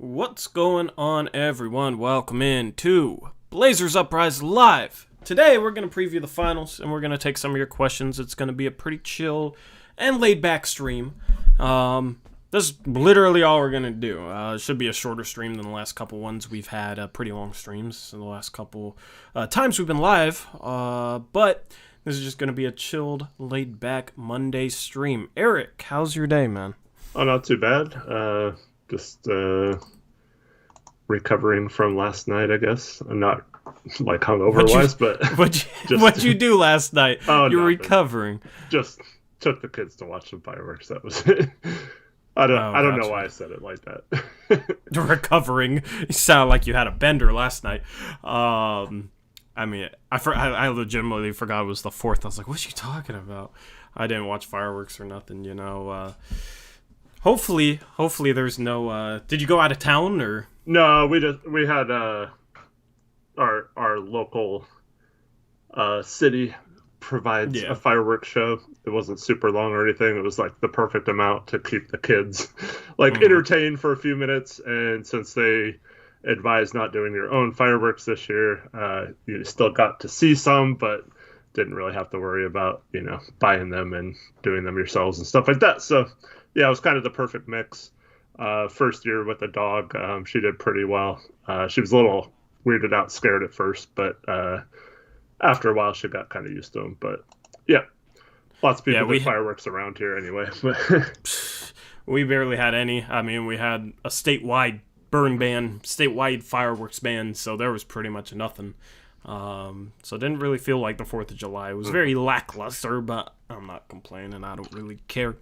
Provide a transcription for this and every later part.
What's going on, everyone? Welcome in to Blazers Uprise Live. Today, we're going to preview the finals, and we're going to take some of your questions. It's going to be a pretty chill and laid-back stream. This is literally all we're going to do. It should be a shorter stream than the last couple ones. We've had pretty long streams in the last couple times we've been live, but this is just going to be a chilled, laid-back Monday stream. Eric, how's your day, man? Oh, not too bad. Just recovering from last night, I guess. I'm not like hungover-wise, but what'd you do last night? Oh, You're recovering. Just took the kids to watch some fireworks. That was it. I don't know why I said it like that. Recovering. You sound like you had a bender last night. I mean, I legitimately forgot it was the 4th. I was like, what's she talking about? I didn't watch fireworks or nothing, you know. Hopefully there's no. Did you go out of town or? No, we had our local city provides a fireworks show. It wasn't super long or anything. It was like the perfect amount to keep the kids entertained for a few minutes. And since they advised not doing your own fireworks this year, you still got to see some, but didn't really have to worry about buying them and doing them yourselves and stuff like that. So. Yeah, it was kind of the perfect mix. First year with the dog, she did pretty well. She was a little weirded out, scared at first, but after a while she got kind of used to them. But yeah, lots of people with fireworks around here anyway. We barely had any. I mean, we had a statewide burn ban, statewide fireworks ban, so there was pretty much nothing. So it didn't really feel like the 4th of July. It was very lackluster, but I'm not complaining. I don't really care.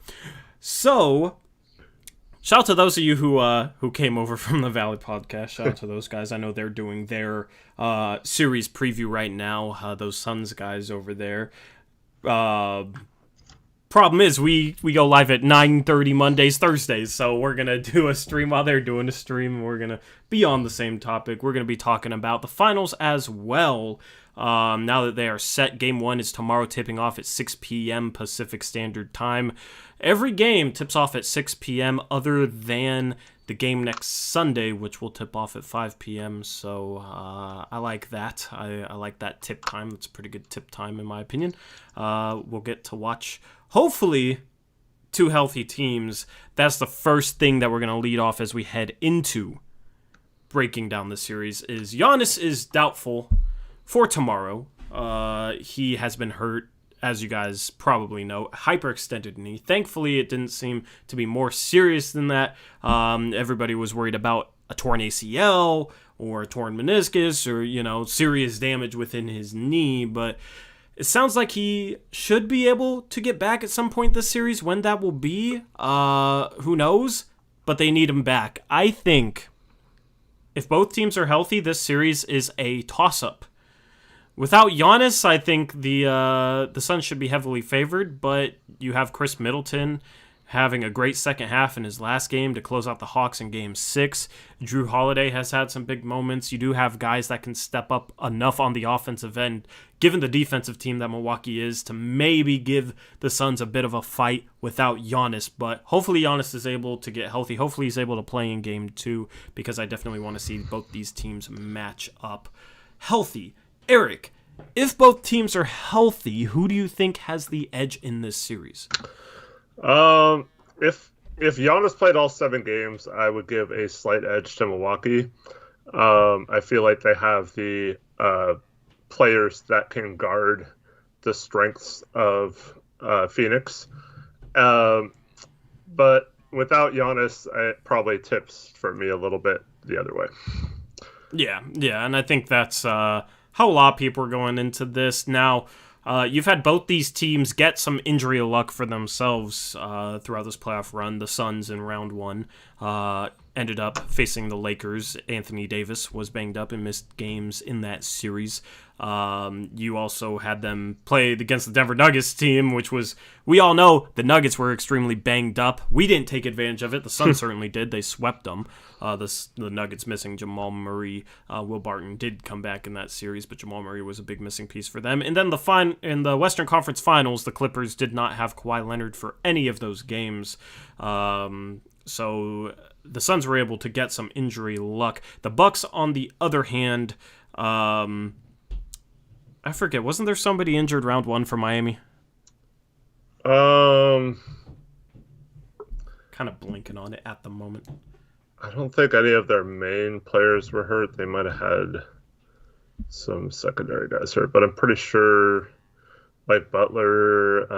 So, shout out to those of you who came over from the Valley podcast. Shout out to those guys. I know they're doing their series preview right now. Those Suns guys over there. Problem is, we go live at 9:30 Mondays, Thursdays. So we're gonna do a stream while they're doing a stream. We're gonna be on the same topic. We're gonna be talking about the finals as well. Now that they are set, Game 1 is tomorrow, tipping off at 6 p.m. Pacific Standard Time. Every game tips off at 6 p.m. other than the game next Sunday, which will tip off at 5 p.m. So I like that. I like that tip time. That's a pretty good tip time in my opinion. We'll get to watch, hopefully, two healthy teams. That's the first thing that we're going to lead off as we head into breaking down the series. Is Giannis is doubtful for tomorrow. He has been hurt, as you guys probably know, hyperextended knee. Thankfully, it didn't seem to be more serious than that. Everybody was worried about a torn ACL or a torn meniscus or, serious damage within his knee. But it sounds like he should be able to get back at some point this series. When that will be, who knows? But they need him back. I think if both teams are healthy, this series is a toss-up. Without Giannis, I think the Suns should be heavily favored, but you have Chris Middleton having a great second half in his last game to close out the Hawks in Game 6. Drew Holiday has had some big moments. You do have guys that can step up enough on the offensive end, given the defensive team that Milwaukee is, to maybe give the Suns a bit of a fight without Giannis. But hopefully Giannis is able to get healthy. Hopefully he's able to play in Game 2, because I definitely want to see both these teams match up healthy. Eric, if both teams are healthy, who do you think has the edge in this series? If Giannis played all 7 games, I would give a slight edge to Milwaukee. I feel like they have the players that can guard the strengths of Phoenix. But without Giannis, it probably tips for me a little bit the other way. Yeah, and I think that's how a lot of people are going into this. Now, you've had both these teams get some injury luck for themselves throughout this playoff run. The Suns in round 1 ended up facing the Lakers. Anthony Davis was banged up and missed games in that series. You also had them play against the Denver Nuggets team, which was, we all know the Nuggets were extremely banged up. We didn't take advantage of it. The Suns certainly did. They swept them. The Nuggets missing Jamal Murray. Will Barton did come back in that series, but Jamal Murray was a big missing piece for them. And then in the Western Conference Finals, the Clippers did not have Kawhi Leonard for any of those games. So the Suns were able to get some injury luck. The Bucks, on the other hand, I forget, wasn't there somebody injured round 1 for Miami? Um, kind of blanking on it at the moment. I don't think any of their main players were hurt. They might have had some secondary guys hurt, but I'm pretty sure, like Butler.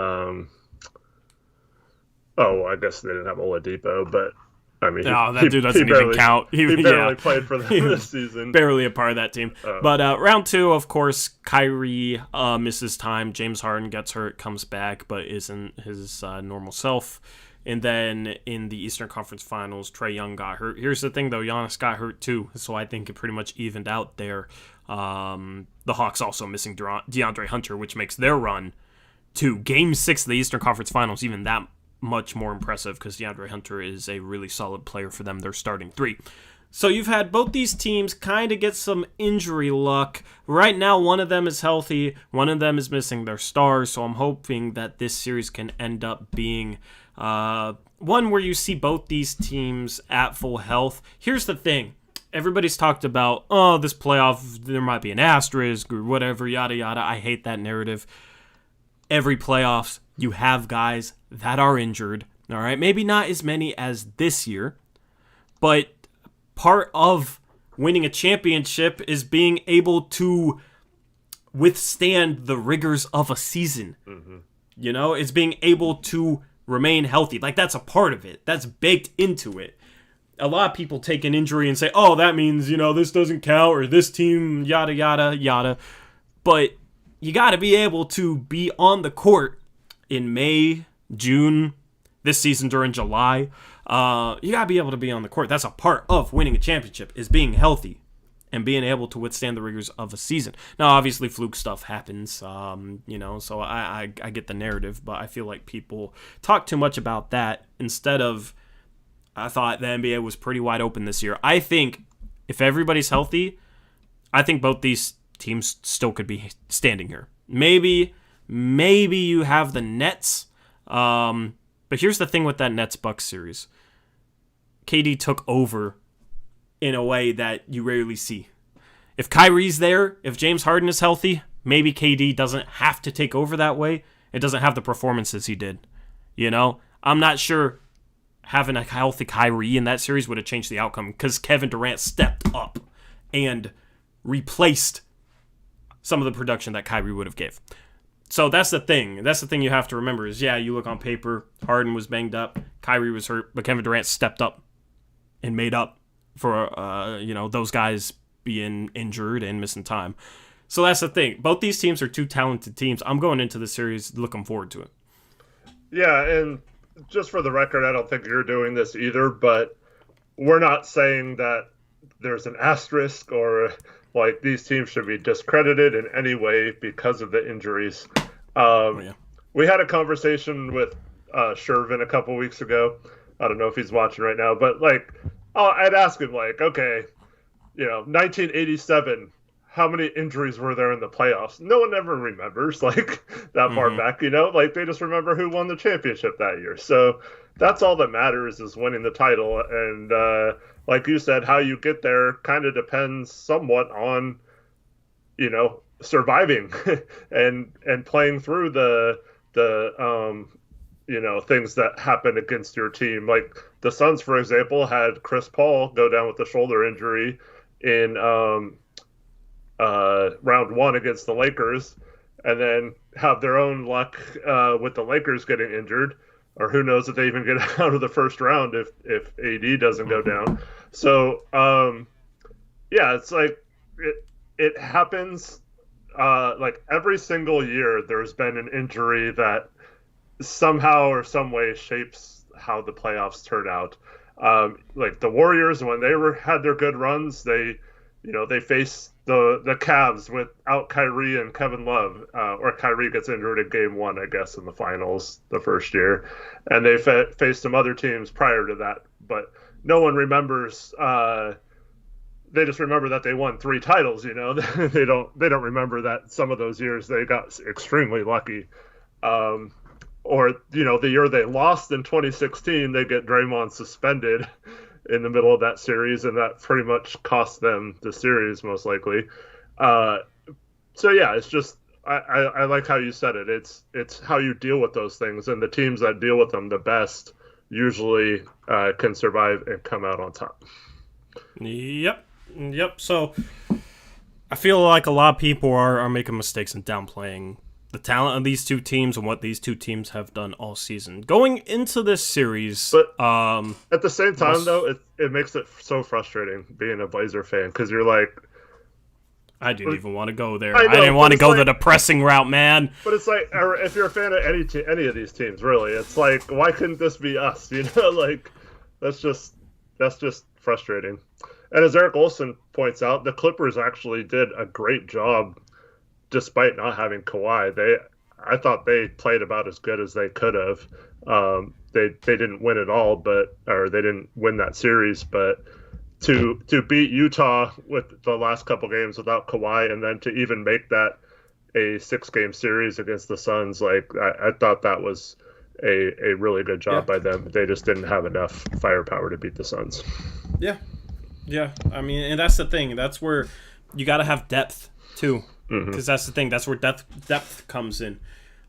I guess they didn't have Oladipo, but I mean, that dude doesn't even count. He barely played for them this season. Barely a part of that team. But round 2, of course, Kyrie misses time. James Harden gets hurt, comes back, but isn't his normal self. And then in the Eastern Conference Finals, Trae Young got hurt. Here's the thing, though. Giannis got hurt, too. So I think it pretty much evened out there. The Hawks also missing DeAndre Hunter, which makes their run to Game 6 of the Eastern Conference Finals even that much more impressive, because DeAndre Hunter is a really solid player for them. They're starting 3. So you've had both these teams kind of get some injury luck. Right now, one of them is healthy. One of them is missing their stars. So I'm hoping that this series can end up being one where you see both these teams at full health. Here's the thing. Everybody's talked about, this playoff, there might be an asterisk or whatever, yada, yada. I hate that narrative. Every playoffs, you have guys that are injured. All right, maybe not as many as this year, but part of winning a championship is being able to withstand the rigors of a season. Mm-hmm. You know, it's being able to remain healthy. Like, that's a part of it. That's baked into it. A lot of people take an injury and say, that means, this doesn't count, or this team, yada, yada, yada. But you got to be able to be on the court in May, June, this season during July. You got to be able to be on the court. That's a part of winning a championship, is being healthy and being able to withstand the rigors of a season. Now, obviously, fluke stuff happens, so I get the narrative, but I feel like people talk too much about that instead of, I thought the NBA was pretty wide open this year. I think if everybody's healthy, I think both these teams still could be standing here. Maybe you have the Nets, but here's the thing with that Nets-Bucks series. KD took over in a way that you rarely see. If Kyrie's there, if James Harden is healthy, maybe KD doesn't have to take over that way. It doesn't have the performances he did. I'm not sure having a healthy Kyrie in that series would have changed the outcome, because Kevin Durant stepped up and replaced some of the production that Kyrie would have gave. So that's the thing. That's the thing you have to remember is, you look on paper, Harden was banged up, Kyrie was hurt, but Kevin Durant stepped up and made up for, those guys being injured and missing time. So that's the thing. Both these teams are two talented teams. I'm going into the series looking forward to it. Yeah, and just for the record, I don't think you're doing this either, but we're not saying that there's an asterisk or like these teams should be discredited in any way because of the injuries. We had a conversation with Shervin a couple weeks ago. I don't know if he's watching right now, but I'd ask him okay, 1987, how many injuries were there in the playoffs? No one ever remembers that far back, they just remember who won the championship that year. So that's all that matters, is winning the title. And like you said, how you get there kind of depends somewhat on, surviving and playing through the things that happen against your team. Like the Suns, for example, had Chris Paul go down with a shoulder injury in round 1 against the Lakers, and then have their own luck with the Lakers getting injured, or who knows if they even get out of the first round if AD doesn't go down. So it's it happens every single year. There's been an injury that somehow or some way shapes how the playoffs turn out. Like the Warriors, when they had their good runs, they faced the Cavs without Kyrie and Kevin Love, or Kyrie gets injured in game 1, I guess, in the finals the first year, and they faced some other teams prior to that, but no one remembers. They just remember that they won 3 titles. They don't remember that some of those years they got extremely lucky. Or, the year they lost in 2016, they get Draymond suspended in the middle of that series, and that pretty much cost them the series, most likely. So yeah, it's just I like how you said it. It's how you deal with those things, and the teams that deal with them the best usually can survive and come out on top. Yep. So I feel like a lot of people are making mistakes and downplaying the talent of these two teams and what these two teams have done all season. Going into this series, but at the same time, though, it makes it so frustrating being a Blazer fan, because you're like, I didn't even want to go there. I didn't want to go the depressing route, man. But it's like, if you're a fan of any of these teams, really, it's like, why couldn't this be us? Like, that's just frustrating. And as Eric Olson points out, the Clippers actually did a great job despite not having Kawhi. I thought they played about as good as they could have. They didn't win it all, or they didn't win that series, but to beat Utah with the last couple games without Kawhi, and then to even make that a 6-game series against the Suns, like I thought that was a really good job by them. They just didn't have enough firepower to beat the Suns. Yeah. I mean, and that's the thing. That's where you got to have depth too, because that's the thing. That's where depth comes in.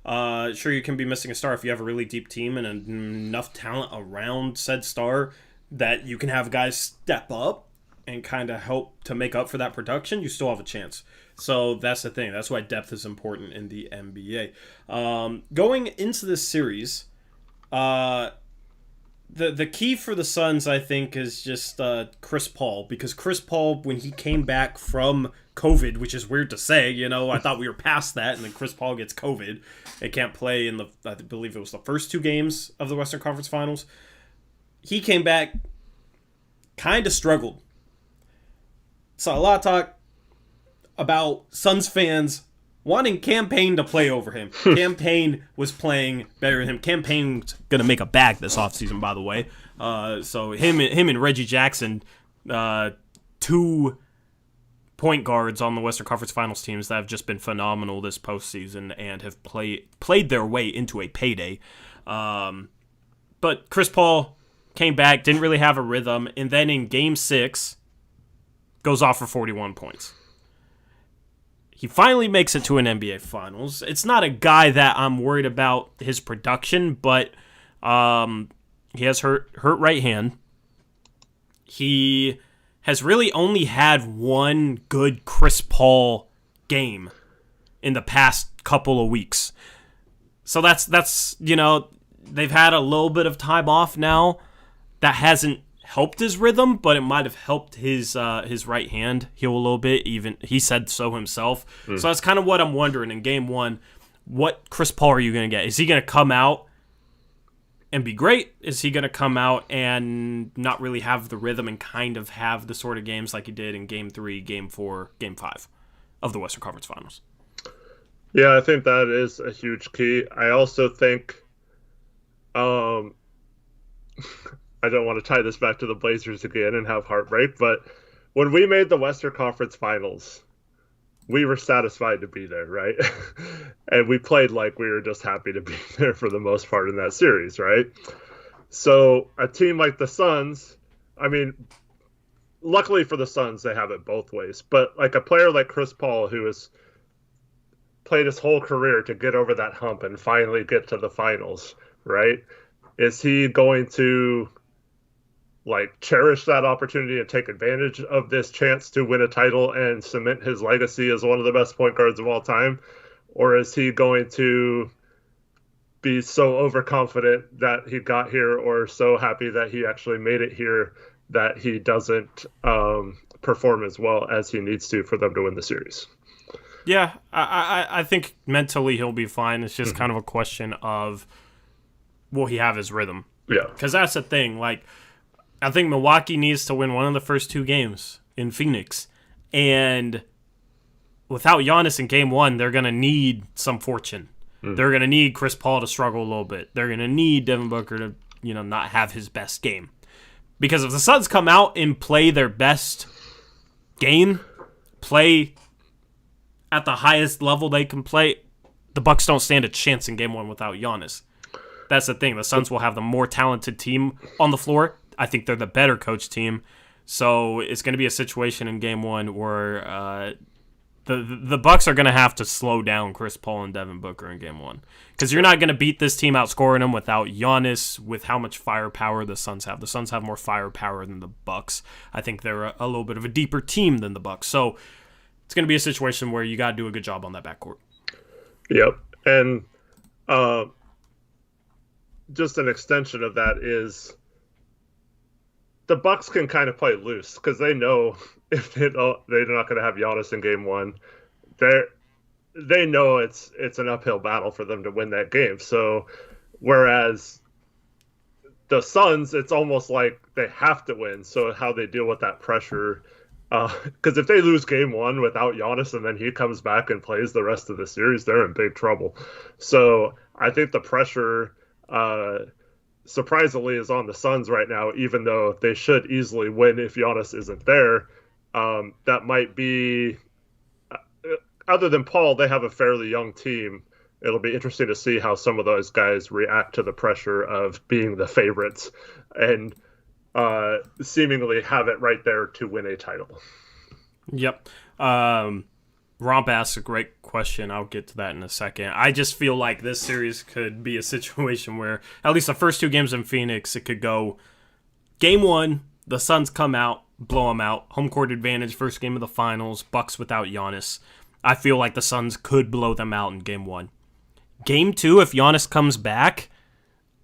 Sure, you can be missing a star if you have a really deep team and enough talent around said star that you can have guys step up and kind of help to make up for that production. You still have a chance. So that's the thing. That's why depth is important in the NBA. Going into this series, the key for the Suns, I think, is just Chris Paul. Because Chris Paul, when he came back from COVID, which is weird to say, I thought we were past that, and then Chris Paul gets COVID. They can't play in I believe it was the first 2 games of the Western Conference Finals. He came back, kind of struggled. Saw a lot of talk about Suns fans wanting Cam Payne to play over him. Cam Payne was playing better than him. Cam Payne's going to make a bag this offseason, by the way. So him and Reggie Jackson, 2 point guards on the Western Conference Finals teams that have just been phenomenal this postseason and have played their way into a payday. But Chris Paul came back, didn't really have a rhythm, and then in Game 6, goes off for 41 points. He finally makes it to an NBA Finals. It's not a guy that I'm worried about his production, but he has hurt right hand. He has really only had one good Chris Paul game in the past couple of weeks. So that's they've had a little bit of time off now. That hasn't helped his rhythm, but it might have helped his right hand heal a little bit. Even he said so himself. So that's kind of what I'm wondering in Game 1. What Chris Paul are you going to get? Is he going to come out and be great? Is he going to come out and not really have the rhythm and kind of have the sort of games like he did in Game 3, Game 4, Game 5 of the Western Conference Finals? Yeah, I think that is a huge key. I also think I don't want to tie this back to the Blazers again and have heartbreak, but when we made the Western Conference Finals, we were satisfied to be there, right? And we played like we were just happy to be there for the most part in that series, right? So a team like the Suns, I mean, luckily for the Suns, they have it both ways. But like a player like Chris Paul, who has played his whole career to get over that hump and finally get to the finals, right? Is he going to cherish that opportunity and take advantage of this chance to win a title and cement his legacy as one of the best point guards of all time? Or is he going to be so overconfident that he got here, or so happy that he actually made it here, that he doesn't perform as well as he needs to for them to win the series? Yeah, I think mentally he'll be fine. It's just kind of a question of, will he have his rhythm? Yeah. Because that's the thing. I think Milwaukee needs to win one of the first 2 games in Phoenix. And without Giannis in Game 1, they're going to need some fortune. They're going to need Chris Paul to struggle a little bit. They're going to need Devin Booker to, not have his best game. Because if the Suns come out and play their best game, play at the highest level they can play, the Bucks don't stand a chance in Game 1 without Giannis. That's the thing. The Suns will have the more talented team on the floor. I think they're the better coach team. So it's going to be a situation in Game 1 where the Bucks are going to have to slow down Chris Paul and Devin Booker in Game 1. Because you're not going to beat this team outscoring them without Giannis, with how much firepower the Suns have. The Suns have more firepower than the Bucks. I think they're a little bit of a deeper team than the Bucks. So it's going to be a situation where you got to do a good job on that backcourt. Yep. And just an extension of that is the Bucks can kind of play loose because they know if they're not going to have Giannis in Game 1, they know it's an uphill battle for them to win that game. So whereas the Suns, it's almost like they have to win. So how they deal with that pressure, because if they lose Game 1 without Giannis and then he comes back and plays the rest of the series, they're in big trouble. So I think the pressure surprisingly is on the Suns right now, even though they should easily win if Giannis isn't there. That might be, other than Paul, they have a fairly young team. It'll be interesting to see how some of those guys react to the pressure of being the favorites and seemingly have it right there to win a title. Yep. Romp asks a great question. I'll get to that in a second. I just feel like this series could be a situation where, at least the first 2 games in Phoenix, it could go Game 1, the Suns come out, blow them out, home court advantage, first game of the finals, Bucks without Giannis. I feel like the Suns could blow them out in Game 1. Game 2, if Giannis comes back,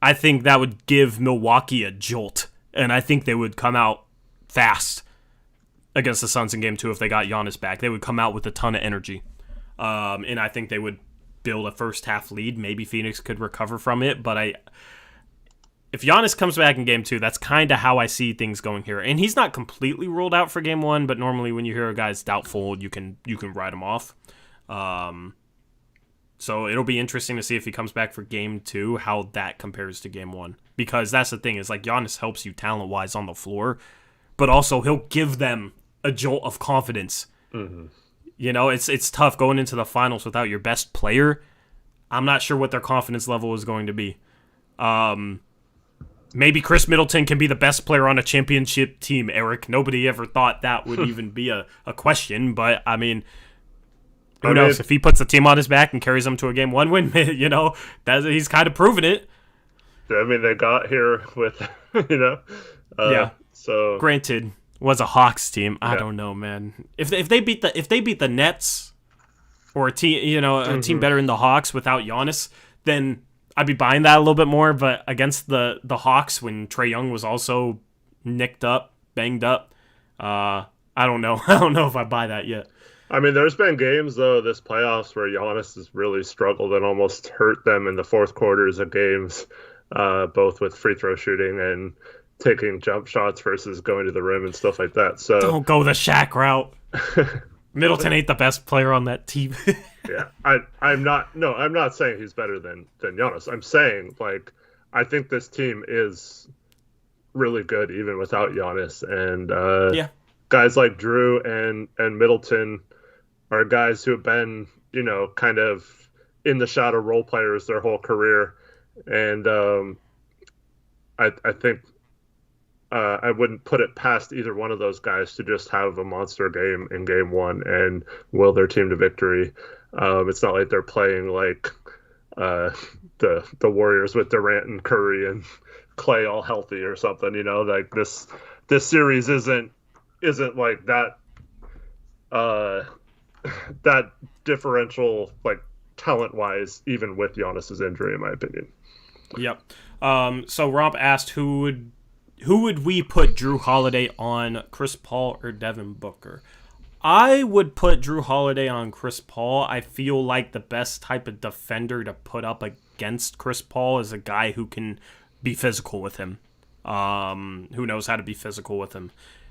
I think that would give Milwaukee a jolt, and I think they would come out fast against the Suns in Game 2 if they got Giannis back. They would come out with a ton of energy. And I think they would build a first-half lead. Maybe Phoenix could recover from it, but if Giannis comes back in Game 2, that's kind of how I see things going here. And he's not completely ruled out for Game 1, but normally when you hear a guy's doubtful, you can write him off. So it'll be interesting to see if he comes back for Game 2, how that compares to Game 1. Because that's the thing, is like Giannis helps you talent-wise on the floor, but also he'll give them a jolt of confidence. Mm-hmm. You know, it's tough going into the finals without your best player. I'm not sure what their confidence level is going to be. Maybe Chris Middleton can be the best player on a championship team, Eric. Nobody ever thought that would even be a question, but I mean, who knows? If he puts the team on his back and carries them to a Game 1 win, you know, he's kind of proven it. I mean, they got here with, you know. Yeah. So granted, was a Hawks team. I don't know, man. If they beat the Nets or a team, you know, a team better than the Hawks without Giannis, then I'd be buying that a little bit more. But against the Hawks, when Trae Young was also nicked up, banged up, I don't know. I don't know if I buy that yet. I mean, there's been games, though, this playoffs where Giannis has really struggled and almost hurt them in the fourth quarters of games, both with free throw shooting and taking jump shots versus going to the rim and stuff like that. So don't go the Shaq route. Middleton ain't the best player on that team. Yeah, I'm not saying he's better than Giannis. I'm saying, like, I think this team is really good even without Giannis, and guys like Drew and Middleton are guys who have been, you know, kind of in the shadow role players their whole career, and I think I wouldn't put it past either one of those guys to just have a monster game in Game 1 and will their team to victory. It's not like they're playing like the Warriors with Durant and Curry and Clay all healthy or something. You know, like this series isn't like that that differential, like, talent wise, even with Giannis's injury, in my opinion. Yep. So Romp asked who would we put Drew Holiday on, Chris Paul or Devin Booker? I would put Drew Holiday on Chris Paul. I feel like the best type of defender to put up against Chris Paul is a guy who can be physical with him, who knows how to be physical with him,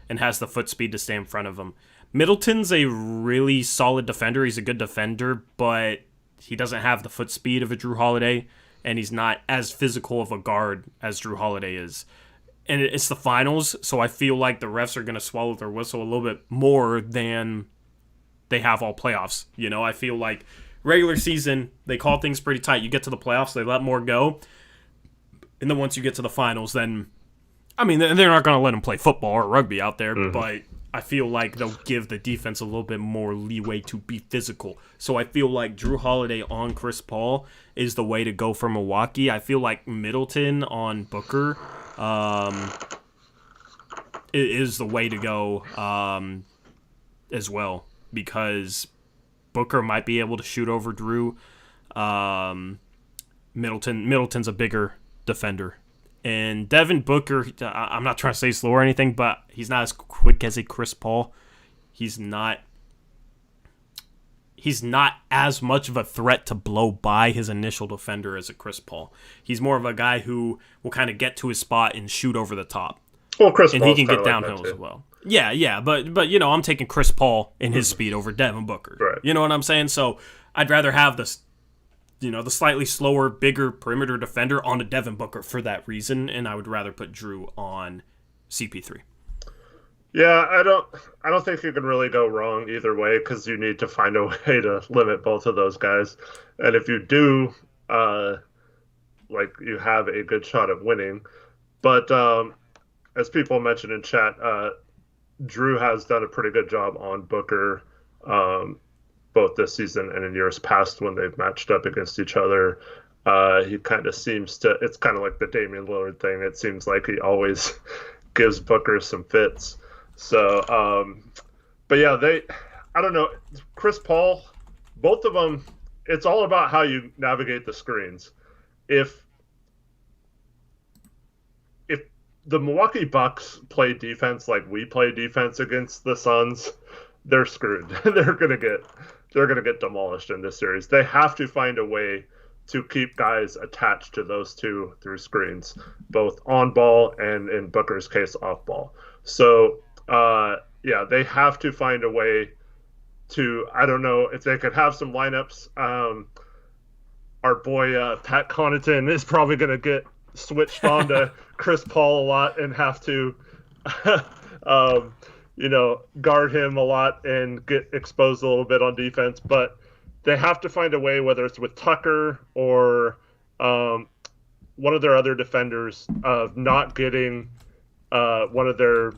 and has the foot speed to stay in front of him. Middleton's a really solid defender. He's a good defender, but he doesn't have the foot speed of a Drew Holiday, and he's not as physical of a guard as Drew Holiday is. And it's the finals, so I feel like the refs are going to swallow their whistle a little bit more than they have all playoffs. You know, I feel like regular season, they call things pretty tight. You get to the playoffs, they let more go. And then once you get to the finals, then, I mean, they're not going to let him play football or rugby out there, but I feel like they'll give the defense a little bit more leeway to be physical. So I feel like Drew Holiday on Chris Paul is the way to go for Milwaukee. I feel like Middleton on Booker is the way to go as well, because Booker might be able to shoot over Drew. Middleton's a bigger defender. And Devin Booker, I'm not trying to say slow or anything, but he's not as quick as a Chris Paul. He's not as much of a threat to blow by his initial defender as a Chris Paul. He's more of a guy who will kind of get to his spot and shoot over the top. Well, Chris and Paul's he can get downhill as well. Yeah, but I'm taking Chris Paul and his speed over Devin Booker. Right. You know what I'm saying? So I'd rather have the slightly slower, bigger perimeter defender on a Devin Booker for that reason, and I would rather put Drew on CP3. Yeah, I don't think you can really go wrong either way, because you need to find a way to limit both of those guys. And if you do, you have a good shot at winning. But as people mentioned in chat, Drew has done a pretty good job on Booker, both this season and in years past when they've matched up against each other. He kind of seems to, it's kind of like the Damian Lillard thing. It seems like he always gives Booker some fits. So, but yeah, I don't know, Chris Paul, both of them, it's all about how you navigate the screens. If the Milwaukee Bucks play defense like we play defense against the Suns, they're screwed. They're gonna get demolished in this series. They have to find a way to keep guys attached to those two through screens, both on ball and, in Booker's case, off ball. So they have to find a way to, I don't know if they could have some lineups. Our boy Pat Connaughton is probably going to get switched on to Chris Paul a lot and have to guard him a lot and get exposed a little bit on defense. But they have to find a way, whether it's with Tucker or one of their other defenders, of not getting one of their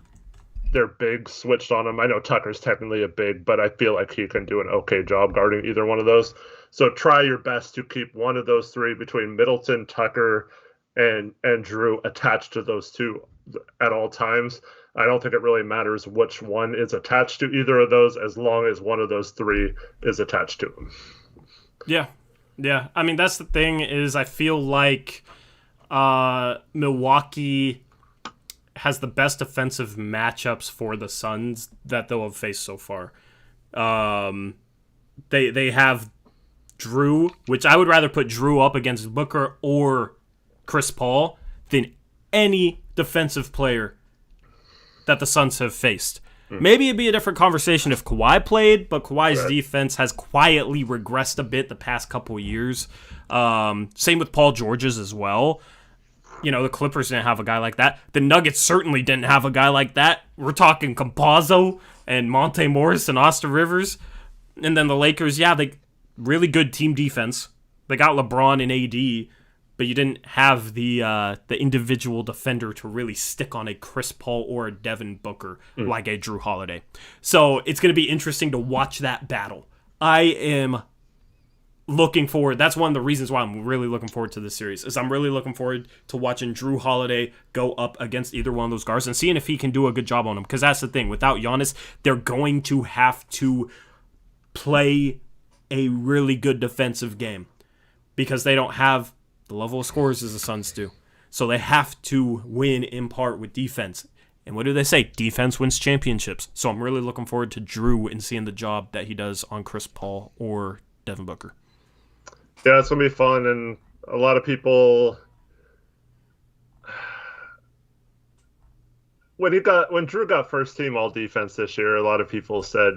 bigs switched on him. I know Tucker's technically a big, but I feel like he can do an okay job guarding either one of those. So try your best to keep one of those three between Middleton, Tucker, and Drew attached to those two at all times. I don't think it really matters which one is attached to either of those, as long as one of those three is attached to them. Yeah. I mean, that's the thing, is I feel like Milwaukee has the best defensive matchups for the Suns that they'll have faced so far. They have Drew, which I would rather put Drew up against Booker or Chris Paul than any defensive player that the Suns have faced. Maybe it'd be a different conversation if Kawhi played, but Kawhi's defense has quietly regressed a bit the past couple of years. Same with Paul George's as well. You know, the Clippers didn't have a guy like that. The Nuggets certainly didn't have a guy like that. We're talking Campazzo and Monte Morris and Austin Rivers. And then the Lakers, they really good team defense. They got LeBron and AD, but you didn't have the individual defender to really stick on a Chris Paul or a Devin Booker like a Drew Holiday. So it's going to be interesting to watch that battle. I am looking forward. That's one of the reasons why I'm really looking forward to this series, is I'm really looking forward to watching Drew Holiday go up against either one of those guards and seeing if he can do a good job on them. Because that's the thing. Without Giannis, they're going to have to play a really good defensive game because they don't have the level of scores as the Suns do. So they have to win in part with defense. And what do they say? Defense wins championships. So I'm really looking forward to Drew and seeing the job that he does on Chris Paul or Devin Booker. Yeah, it's going to be fun. And a lot of people, when Drew got first team all defense this year, a lot of people said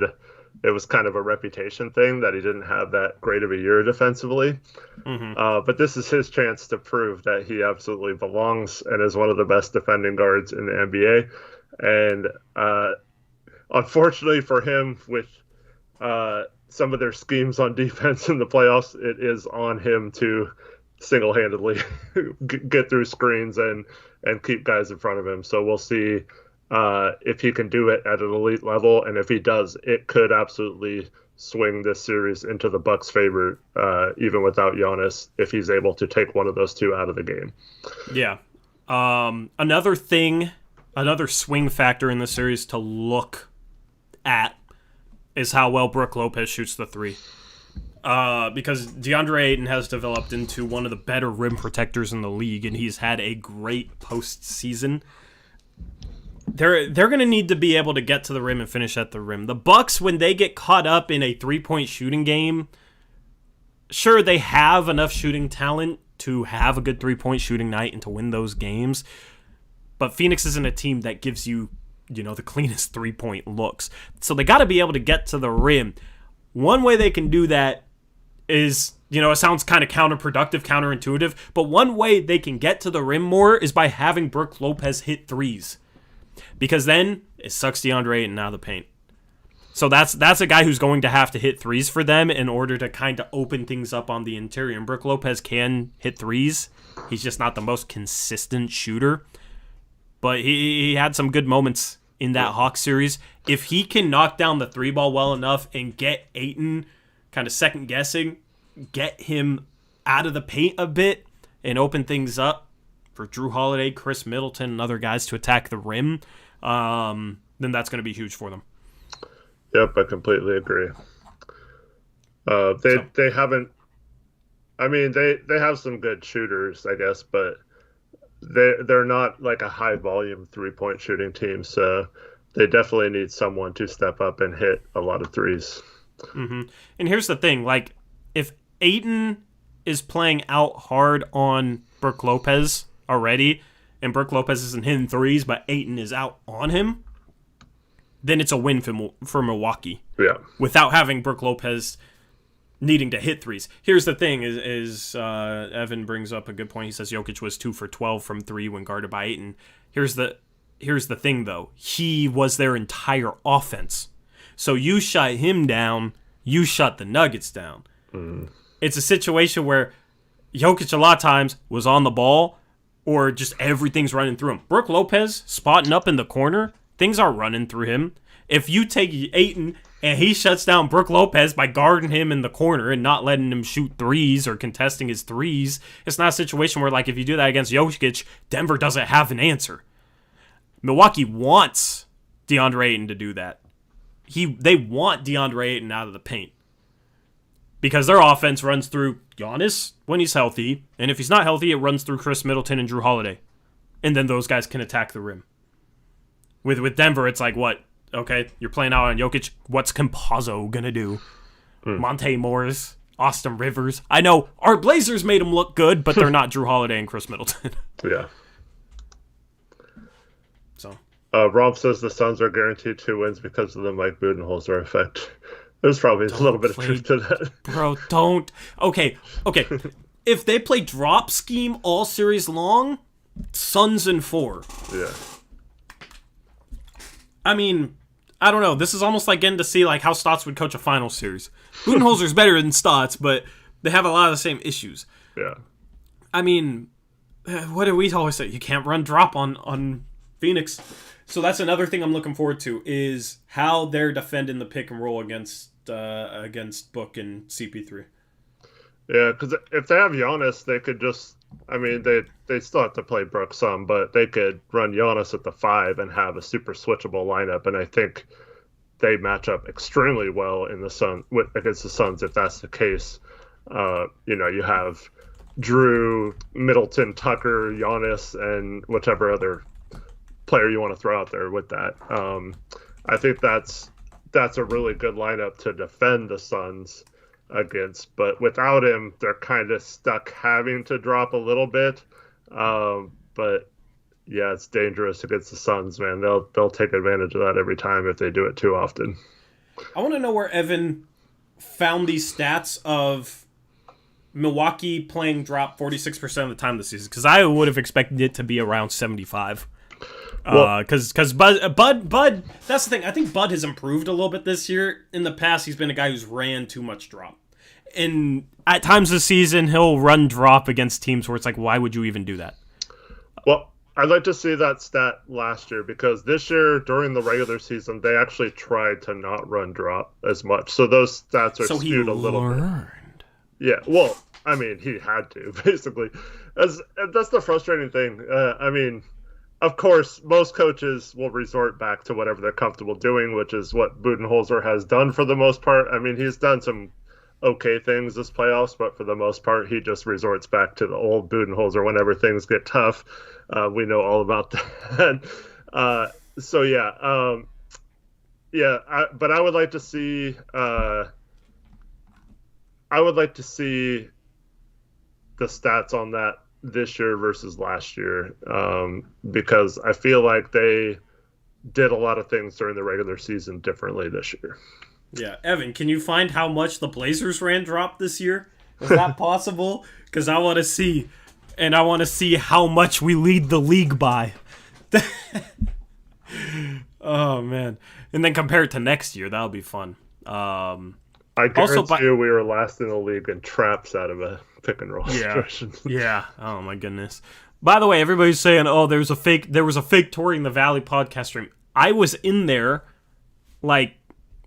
it was kind of a reputation thing that he didn't have that great of a year defensively. But this is his chance to prove that he absolutely belongs and is one of the best defending guards in the NBA. And unfortunately for him, with some of their schemes on defense in the playoffs, it is on him to single-handedly get through screens and keep guys in front of him. So we'll see if he can do it at an elite level, and if he does, it could absolutely swing this series into the Bucks' favor, even without Giannis, if he's able to take one of those two out of the game. Yeah. Another swing factor in the series to look at is how well Brook Lopez shoots the three. Because DeAndre Ayton has developed into one of the better rim protectors in the league, and he's had a great postseason. They're going to need to be able to get to the rim and finish at the rim. The Bucks, when they get caught up in a three-point shooting game, sure, they have enough shooting talent to have a good three-point shooting night and to win those games, but Phoenix isn't a team that gives you, the cleanest three-point looks. So they got to be able to get to the rim. One way they can do that is, it sounds kind of counterproductive, counterintuitive, but one way they can get to the rim more is by having Brook Lopez hit threes. Because then it sucks DeAndre Ayton out of the paint. So that's a guy who's going to have to hit threes for them in order to kind of open things up on the interior. And Brook Lopez can hit threes. He's just not the most consistent shooter. But he had some good moments in that Hawks series. If he can knock down the three ball well enough and get Ayton kind of second guessing, get him out of the paint a bit and open things up for Drew Holiday, Chris Middleton, and other guys to attack the rim, then that's going to be huge for them. Yep, I completely agree. They haven't. I mean, they have some good shooters, I guess, but they're not like a high volume 3-point shooting team. So they definitely need someone to step up and hit a lot of threes. Mm-hmm. And here's the thing: like, if Ayton is playing out hard on Brook Lopez already, and Brook Lopez isn't hitting threes, but Ayton is out on him, then it's a win for Milwaukee. Yeah. Without having Brook Lopez needing to hit threes. Here's the thing: is Evan brings up a good point. He says Jokic was 2 for 12 from three when guarded by Ayton. Here's the thing, though: he was their entire offense. So you shut him down, you shut the Nuggets down. Mm. It's a situation where Jokic a lot of times was on the ball, or just everything's running through him. Brook Lopez spotting up in the corner, things are running through him. If you take Ayton and he shuts down Brook Lopez by guarding him in the corner and not letting him shoot threes or contesting his threes, it's not a situation where, like, if you do that against Jokic, Denver doesn't have an answer. Milwaukee wants DeAndre Ayton to do that. They want DeAndre Ayton out of the paint, because their offense runs through Giannis when he's healthy, and if he's not healthy, it runs through Chris Middleton and Drew Holiday. And then those guys can attack the rim. With Denver, it's like, what? Okay, you're playing out on Jokic. What's Campazzo going to do? Monte Morris, Austin Rivers. I know our Blazers made them look good, but they're not Drew Holiday and Chris Middleton. Yeah. So, Rob says the Suns are guaranteed 2 wins because of the Mike Budenholzer effect. There's probably a little bit of truth to that. Bro, don't. Okay. If they play drop scheme all series long, Suns in 4. Yeah. I mean, I don't know. This is almost like getting to see like how Stotts would coach a final series. Budenholzer's better than Stotts, but they have a lot of the same issues. Yeah. I mean, what do we always say? You can't run drop on Phoenix. So that's another thing I'm looking forward to, is how they're defending the pick and roll against Book and CP3. Yeah, because if they have Giannis, they could just, I mean, they still have to play Brook some, but they could run Giannis at the 5 and have a super switchable lineup, and I think they match up extremely well in the against the Suns if that's the case. You have Drew, Middleton, Tucker, Giannis, and whichever other player you want to throw out there with that. I think that's a really good lineup to defend the Suns against, but without him, they're kind of stuck having to drop a little bit. But yeah, it's dangerous against the Suns, man. They'll take advantage of that every time if they do it too often. I want to know where Evan found these stats of Milwaukee playing drop 46% of the time this season, because I would have expected it to be around 75. Because Bud, that's the thing. I think Bud has improved a little bit this year. In the past, he's been a guy who's ran too much drop. And at times this season, he'll run drop against teams where it's like, why would you even do that? Well, I'd like to see that stat last year, because this year during the regular season they actually tried to not run drop as much, so those stats are skewed a little bit. Yeah, well, I mean, he had to basically. That's the frustrating thing. I mean, of course, most coaches will resort back to whatever they're comfortable doing, which is what Budenholzer has done for the most part. I mean, he's done some okay things this playoffs, but for the most part, he just resorts back to the old Budenholzer whenever things get tough. We know all about that. So yeah, but I would like to see. I would like to see the stats on that this year versus last year, because I feel like they did a lot of things during the regular season differently this year. Yeah, Evan, can you find how much the Blazers ran drop this year? Is that possible? Because I want to see, and I want to see how much we lead the league by. Oh, man. And then compare it to next year. That'll be fun. I guarantee you we were last in the league in traps out of a pick and roll situation. Yeah. Oh, my goodness. By the way, everybody's saying, oh, there was a fake Touring the Valley podcast stream. I was in there, like,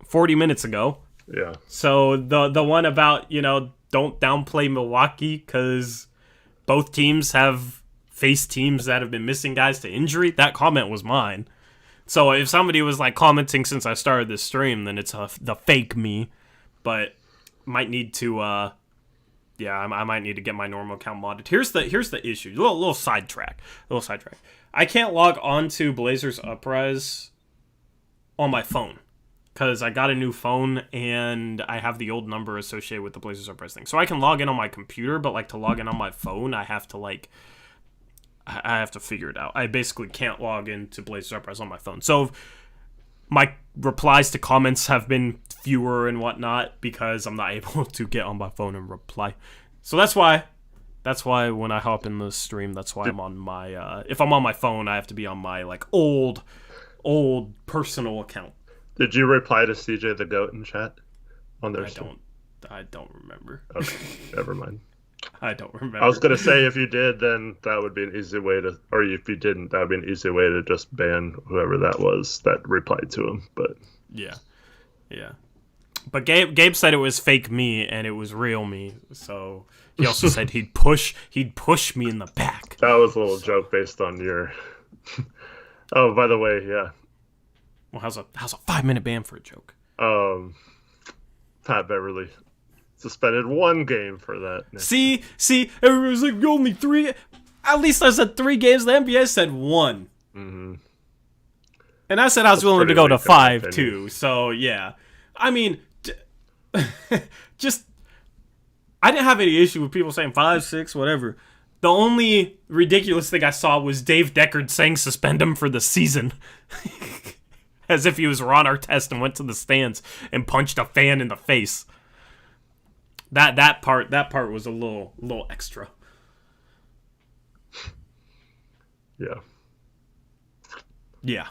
40 minutes ago. Yeah. So the one about, don't downplay Milwaukee because both teams have faced teams that have been missing guys to injury, that comment was mine. So if somebody was like commenting since I started this stream, then it's the fake me. But might need to I might need to get my normal account modded. Here's the issue. Little sidetrack. I can't log on to Blazers Uprise on my phone, because I got a new phone and I have the old number associated with the Blazers Uprise thing. So I can log in on my computer, but like to log in on my phone, I have to figure it out. I basically can't log into Blazers Uprise on my phone. So my replies to comments have been fewer and whatnot because I'm not able to get on my phone and reply. So that's why when I hop in the stream, that's why I'm on my if I'm on my phone, I have to be on my like old personal account. Did you reply to CJ the Goat in chat on their stream? I don't remember. Okay, never mind. I don't remember. I was going to say if you did, then that would be an easy way to, or if you didn't, that would be an easy way to just ban whoever that was that replied to him. But yeah. But Gabe said it was fake me and it was real me. So he also said he'd push me in the back. That was a little joke based on your. Oh, by the way, yeah. Well, how's a 5-minute ban for a joke? Pat Beverly suspended 1 game for that. See, everybody's like, only 3. At least I said 3 games. The NBA said 1. Mm-hmm. And I said I was willing to go to 5 too. So yeah, I mean, just I didn't have any issue with people saying 5, 6, whatever. The only ridiculous thing I saw was Dave Deckard saying suspend him for the season. As if he was Ron Artest and went to the stands and punched a fan in the face. That part was a little extra. Yeah. Yeah.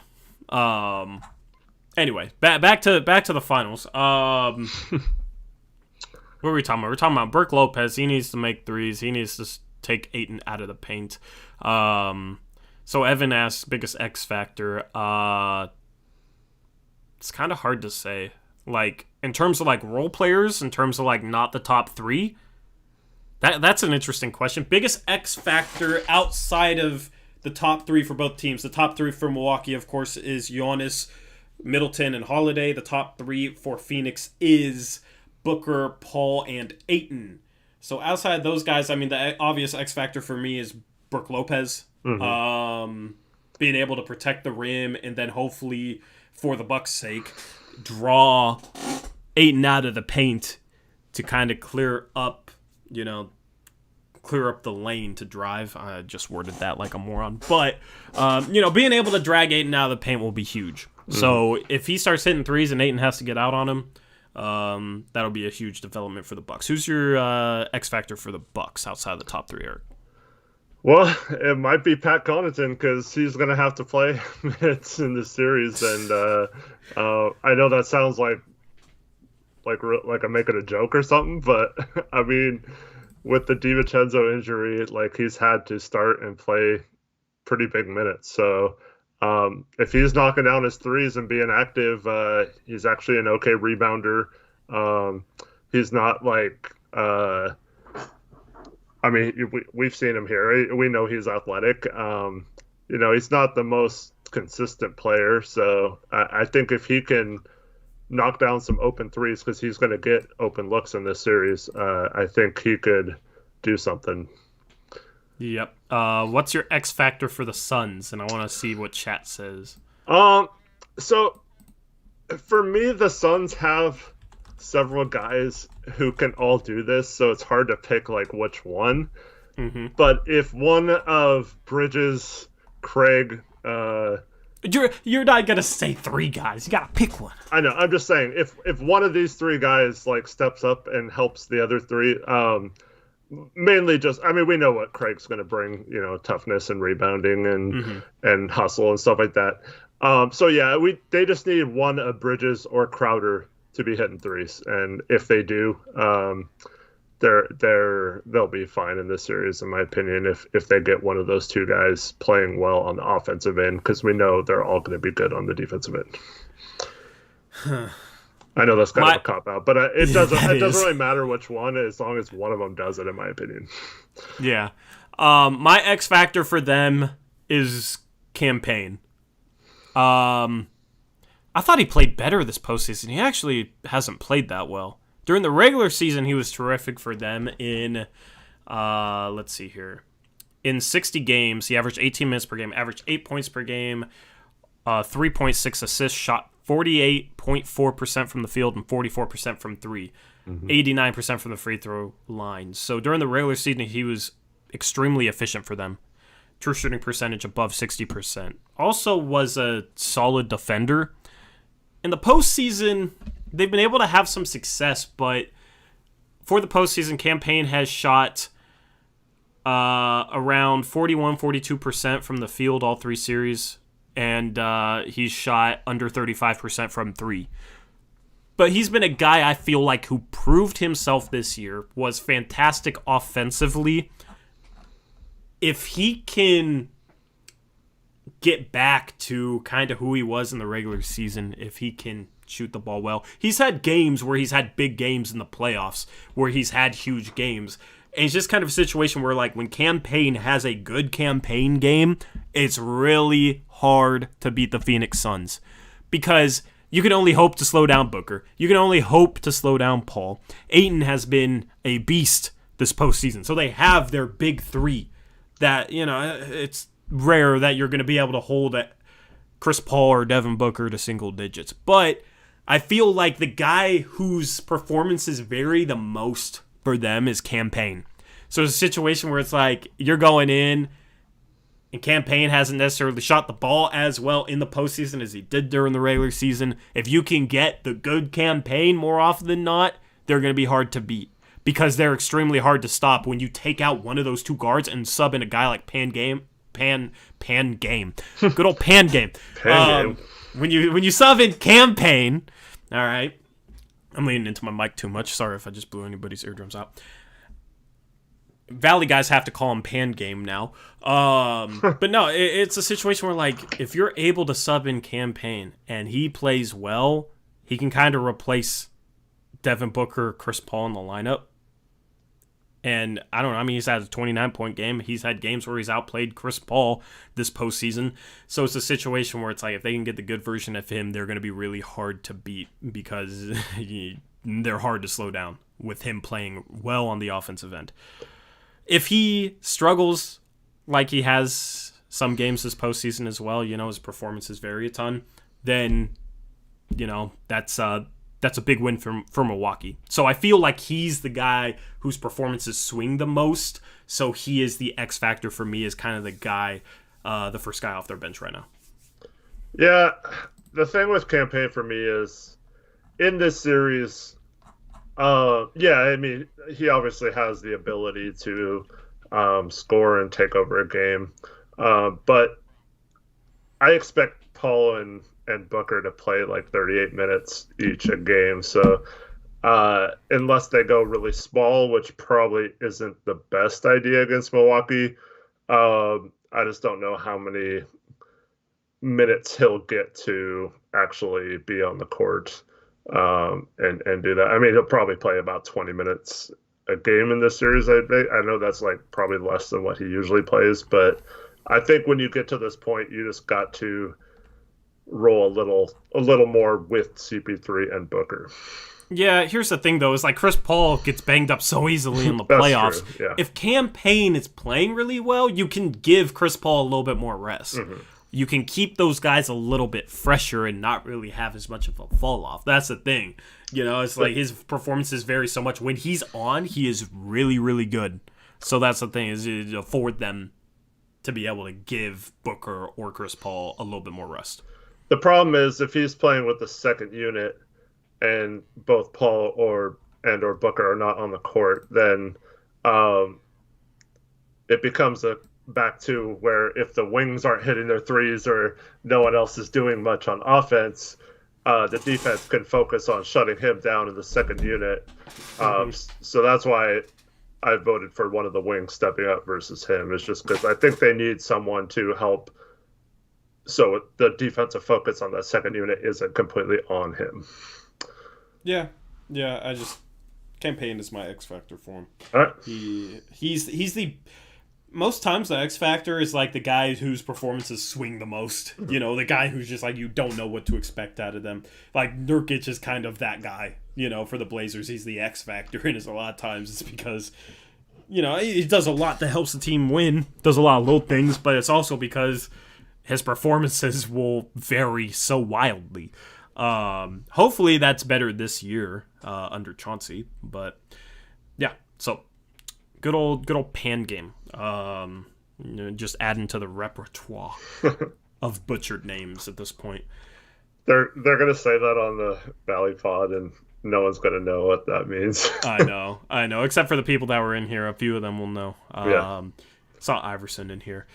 Anyway, back to the finals. What were we talking about? We're talking about Brook Lopez. He needs to make threes. He needs to take Ayton out of the paint. So Evan asked, biggest X factor. It's kind of hard to say. Like, in terms of, like, role players, in terms of, like, not the top 3, that's an interesting question. Biggest X factor outside of the top 3 for both teams. The top 3 for Milwaukee, of course, is Giannis, Middleton, and Holiday. The top 3 for Phoenix is Booker, Paul, and Ayton. So outside those guys, I mean, the obvious X factor for me is Brook Lopez. Mm-hmm. Being able to protect the rim and then hopefully, for the Bucks' sake, draw Ayton out of the paint to kind of clear up the lane to drive. I just worded that like a moron. But, being able to drag Ayton out of the paint will be huge. Mm-hmm. So if he starts hitting threes and Ayton has to get out on him, that'll be a huge development for the Bucks. Who's your X factor for the Bucks outside of the top 3, Eric? Well, it might be Pat Connaughton because he's going to have to play minutes in this series. And I know that sounds like like I'm making a joke or something, but I mean, with the DiVincenzo injury, like he's had to start and play pretty big minutes. So if he's knocking down his threes and being active, he's actually an okay rebounder. He's not like, I mean, we've seen him here. We know he's athletic. He's not the most consistent player. So I think if he can knock down some open threes, because he's going to get open looks in this series, I think he could do something. Yep. What's your X factor for the Suns? And I want to see what chat says. So for me, the Suns have several guys who can all do this, so it's hard to pick like which one. Mm-hmm. But if one of Bridges, Craig, you're not gonna say three guys. You gotta pick one. I know. I'm just saying if one of these three guys like steps up and helps the other three, mainly just, I mean, we know what Craig's going to bring, toughness and rebounding and hustle and stuff like that. So yeah, they just need one of Bridges or Crowder to be hitting threes, and if they do, they'll be fine in this series, in my opinion. If they get one of those two guys playing well on the offensive end, because we know they're all going to be good on the defensive end. I know that's kind of a cop out, but it doesn't really matter which one, as long as one of them does it, in my opinion. Yeah. My X factor for them is Campaign. I thought he played better this postseason. He actually hasn't played that well. During the regular season, he was terrific for them in, let's see here. In 60 games, he averaged 18 minutes per game, averaged 8 points per game, 3.6 assists, shot 48.4% from the field and 44% from three, 89% from the free throw line. So during the regular season, he was extremely efficient for them. True shooting percentage above 60%. Also was a solid defender. In the postseason, they've been able to have some success, but for the postseason, Campaign has shot around 41-42% from the field all three series, and he's shot under 35% from three. But he's been a guy I feel like who proved himself this year, was fantastic offensively. If he can get back to kind of who he was in the regular season, if he can shoot the ball well. He's had games where he's had big games in the playoffs, where he's had huge games. And it's just kind of a situation where, like, when Campaign has a good campaign game, it's really hard to beat the Phoenix Suns. Because you can only hope to slow down Booker. You can only hope to slow down Paul. Ayton has been a beast this postseason. So they have their big three that, it's rare that you're going to be able to hold Chris Paul or Devin Booker to single digits. But I feel like the guy whose performances vary the most for them is Campaign. So it's a situation where it's like you're going in and Campaign hasn't necessarily shot the ball as well in the postseason as he did during the regular season. If you can get the good Campaign more often than not, they're going to be hard to beat because they're extremely hard to stop when you take out one of those two guards and sub in a guy like Pan Game. Good old Pan Game. When you sub in Campaign, all right. I'm leaning into my mic too much. Sorry if I just blew anybody's eardrums out. Valley guys have to call him Pan Game now. But no, it's a situation where, like, if you're able to sub in Campaign and he plays well, he can kind of replace Devin Booker, Chris Paul in the lineup. And I don't know. I mean, he's had a 29-point game. He's had games where he's outplayed Chris Paul this postseason. So it's a situation where it's like if they can get the good version of him, they're going to be really hard to beat because they're hard to slow down with him playing well on the offensive end. If he struggles like he has some games this postseason as well, his performances vary a ton, then, that's a big win for Milwaukee. So I feel like he's the guy whose performances swing the most. So he is the X factor for me, is kind of the guy, the first guy off their bench right now. Yeah, the thing with Campaign for me is in this series, I mean, he obviously has the ability to score and take over a game. But I expect Paul and Booker to play like 38 minutes each a game. So unless they go really small, which probably isn't the best idea against Milwaukee. I just don't know how many minutes he'll get to actually be on the court and do that. I mean, he'll probably play about 20 minutes a game in this series. I know that's like probably less than what he usually plays, but I think when you get to this point, you just got to roll a little more with CP3 and Booker. Yeah, here's the thing though, is like Chris Paul gets banged up so easily in the playoffs. True, yeah. If Cam Payne is playing really well, you can give Chris Paul a little bit more rest. Mm-hmm. You can keep those guys a little bit fresher and not really have as much of a fall off. That's the thing. You know, it's like his performances vary so much. When he's on, he is really, really good. So that's the thing, is it afford them to be able to give Booker or Chris Paul a little bit more rest. The problem is if he's playing with the second unit and both Paul or Booker are not on the court, then it becomes back to where if the wings aren't hitting their threes or no one else is doing much on offense, the defense can focus on shutting him down in the second unit. So that's why I voted for one of the wings stepping up versus him, is just because I think they need someone to help so the defensive focus on that second unit isn't completely on him. Yeah, I just Cam Payne is my X factor for him. All right. He's the most times the X factor is like the guy whose performances swing the most. You know, the guy who's just like you don't know what to expect out of them. Like Nurkic is kind of that guy. You know, for the Blazers, he's the X factor, and it's a lot of times it's because, you know, he does a lot that helps the team win. Does a lot of little things, but it's also because his performances will vary so wildly. Hopefully that's better this year under Chauncey, but yeah. So good old Pan game. You know, just adding to the repertoire of butchered names at this point. They're gonna say that on the Valley Pod, and no one's gonna know what that means. I know. Except for the people that were in here, a few of them will know. Saw Iverson in here.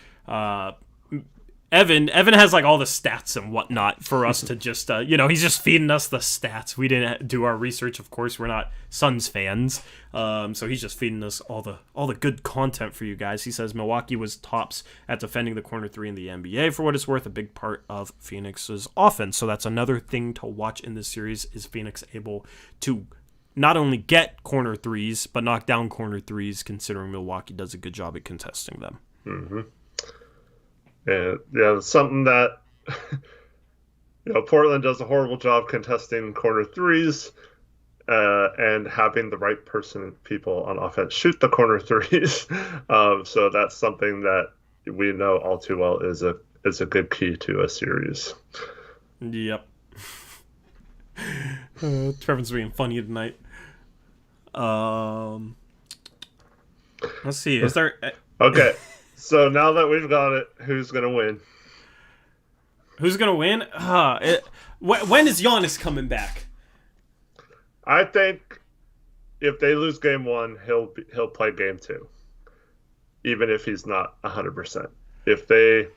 Evan has like all the stats and whatnot for us to just, he's just feeding us the stats. We didn't do our research, of course. We're not Suns fans, so he's just feeding us all the good content for you guys. He says Milwaukee was tops at defending the corner three in the NBA. For what it's worth, a big part of Phoenix's offense. So that's another thing to watch in this series. Is Phoenix able to not only get corner threes but knock down corner threes? Considering Milwaukee does a good job at contesting them. Mm-hmm. And yeah, something that Portland does a horrible job contesting corner threes and having the right people on offense shoot the corner threes. So that's something that we know all too well is a good key to a series. Yep. Trevor's being funny tonight. Let's see. Is there? Okay. So now that we've got it, who's going to win? Who's going to win? When is Giannis coming back? I think if they lose game one, he'll play game two, even if he's not 100%. If they